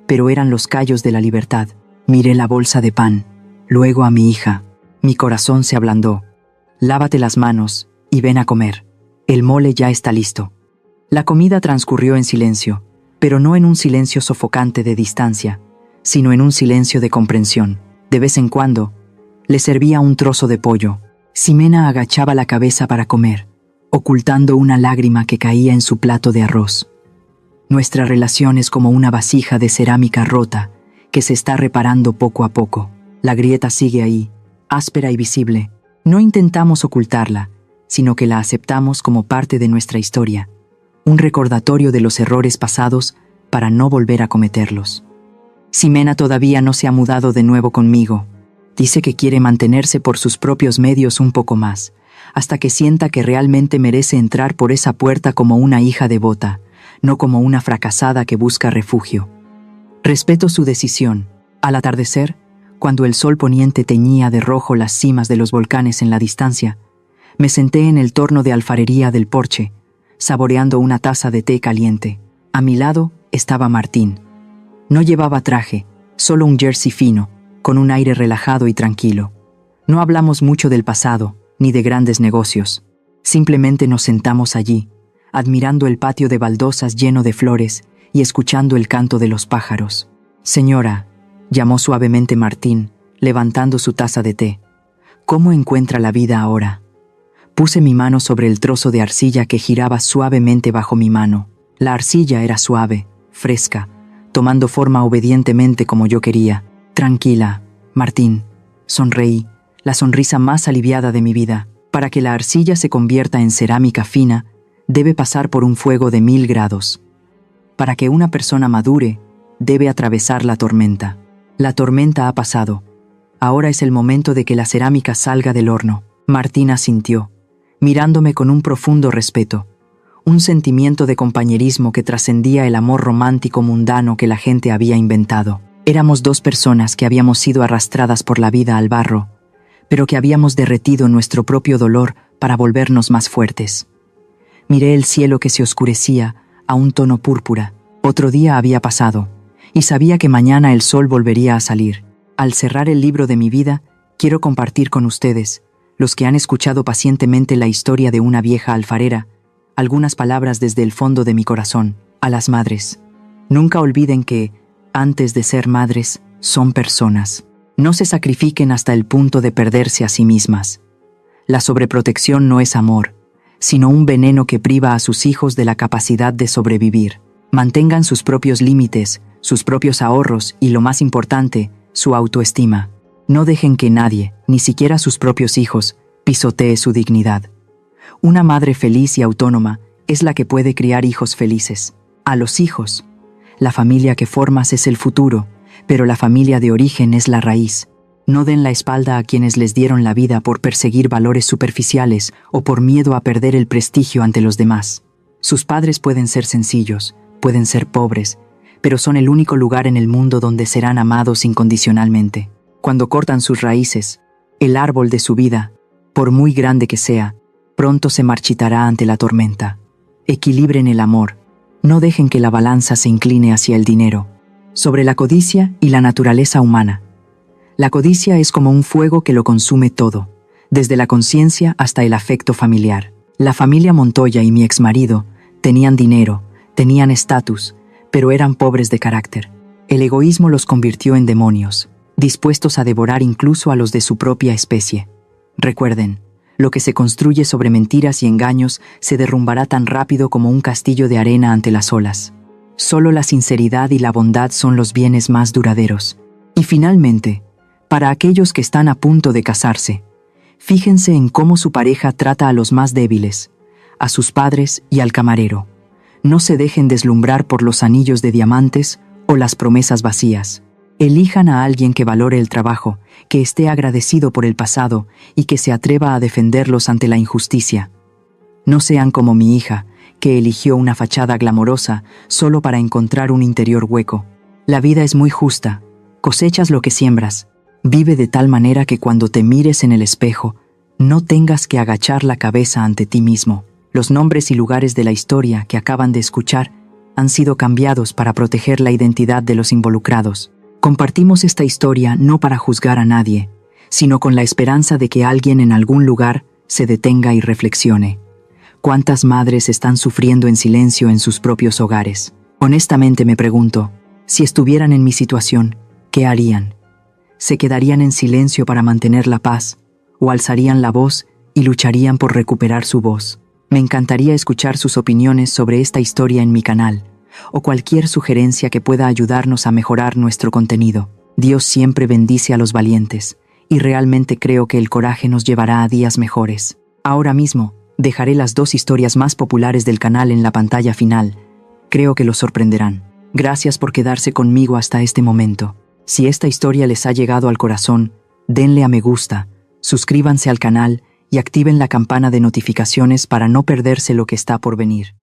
pero eran los callos de la libertad. Miré la bolsa de pan, luego a mi hija. Mi corazón se ablandó. Lávate las manos y ven a comer. El mole ya está listo. La comida transcurrió en silencio, pero no en un silencio sofocante de distancia, sino en un silencio de comprensión. De vez en cuando, le servía un trozo de pollo. Ximena agachaba la cabeza para comer, ocultando una lágrima que caía en su plato de arroz. Nuestra relación es como una vasija de cerámica rota que se está reparando poco a poco. La grieta sigue ahí, áspera y visible. No intentamos ocultarla, sino que la aceptamos como parte de nuestra historia, un recordatorio de los errores pasados para no volver a cometerlos. Ximena todavía no se ha mudado de nuevo conmigo. Dice que quiere mantenerse por sus propios medios un poco más, hasta que sienta que realmente merece entrar por esa puerta como una hija devota, no como una fracasada que busca refugio. Respeto su decisión. Al atardecer, cuando el sol poniente teñía de rojo las cimas de los volcanes en la distancia, me senté en el torno de alfarería del porche, saboreando una taza de té caliente. A mi lado estaba Martín. No llevaba traje, solo un jersey fino, con un aire relajado y tranquilo. No hablamos mucho del pasado, ni de grandes negocios. Simplemente nos sentamos allí, admirando el patio de baldosas lleno de flores y escuchando el canto de los pájaros. Señora, llamó suavemente Martín, levantando su taza de té. ¿Cómo encuentra la vida ahora? Puse mi mano sobre el trozo de arcilla que giraba suavemente bajo mi mano. La arcilla era suave, fresca, tomando forma obedientemente como yo quería. Tranquila, Martín, sonreí, la sonrisa más aliviada de mi vida. Para que la arcilla se convierta en cerámica fina, debe pasar por un fuego de 1000 grados. Para que una persona madure, debe atravesar la tormenta. La tormenta ha pasado. Ahora es el momento de que la cerámica salga del horno. Martín asintió, mirándome con un profundo respeto, un sentimiento de compañerismo que trascendía el amor romántico mundano que la gente había inventado. Éramos 2 personas que habíamos sido arrastradas por la vida al barro, pero que habíamos derretido nuestro propio dolor para volvernos más fuertes. Miré el cielo que se oscurecía a un tono púrpura. Otro día había pasado, y sabía que mañana el sol volvería a salir. Al cerrar el libro de mi vida, quiero compartir con ustedes, los que han escuchado pacientemente la historia de una vieja alfarera, algunas palabras desde el fondo de mi corazón. A las madres: nunca olviden que, antes de ser madres, son personas. No se sacrifiquen hasta el punto de perderse a sí mismas. La sobreprotección no es amor, sino un veneno que priva a sus hijos de la capacidad de sobrevivir. Mantengan sus propios límites, sus propios ahorros y, lo más importante, su autoestima. No dejen que nadie, ni siquiera sus propios hijos, pisotee su dignidad. Una madre feliz y autónoma es la que puede criar hijos felices. A los hijos, la familia que formas es el futuro, pero la familia de origen es la raíz. No den la espalda a quienes les dieron la vida por perseguir valores superficiales o por miedo a perder el prestigio ante los demás. Sus padres pueden ser sencillos, pueden ser pobres, pero son el único lugar en el mundo donde serán amados incondicionalmente. Cuando cortan sus raíces, el árbol de su vida, por muy grande que sea, pronto se marchitará ante la tormenta. Equilibren el amor. No dejen que la balanza se incline hacia el dinero. Sobre la codicia y la naturaleza humana. La codicia es como un fuego que lo consume todo, desde la conciencia hasta el afecto familiar. La familia Montoya y mi exmarido tenían dinero, tenían estatus, pero eran pobres de carácter. El egoísmo los convirtió en demonios, dispuestos a devorar incluso a los de su propia especie. Recuerden, lo que se construye sobre mentiras y engaños se derrumbará tan rápido como un castillo de arena ante las olas. Solo la sinceridad y la bondad son los bienes más duraderos. Y finalmente, para aquellos que están a punto de casarse, fíjense en cómo su pareja trata a los más débiles, a sus padres y al camarero. No se dejen deslumbrar por los anillos de diamantes o las promesas vacías. Elijan a alguien que valore el trabajo, que esté agradecido por el pasado y que se atreva a defenderlos ante la injusticia. No sean como mi hija, que eligió una fachada glamorosa solo para encontrar un interior hueco. La vida es muy justa. Cosechas lo que siembras. Vive de tal manera que cuando te mires en el espejo, no tengas que agachar la cabeza ante ti mismo. Los nombres y lugares de la historia que acaban de escuchar han sido cambiados para proteger la identidad de los involucrados. Compartimos esta historia no para juzgar a nadie, sino con la esperanza de que alguien en algún lugar se detenga y reflexione. ¿Cuántas madres están sufriendo en silencio en sus propios hogares? Honestamente me pregunto, si estuvieran en mi situación, ¿qué harían? ¿Se quedarían en silencio para mantener la paz, o alzarían la voz y lucharían por recuperar su voz? Me encantaría escuchar sus opiniones sobre esta historia en mi canal, o cualquier sugerencia que pueda ayudarnos a mejorar nuestro contenido. Dios siempre bendice a los valientes, y realmente creo que el coraje nos llevará a días mejores. Ahora mismo, dejaré las 2 historias más populares del canal en la pantalla final. Creo que los sorprenderán. Gracias por quedarse conmigo hasta este momento. Si esta historia les ha llegado al corazón, denle a me gusta, suscríbanse al canal y activen la campana de notificaciones para no perderse lo que está por venir.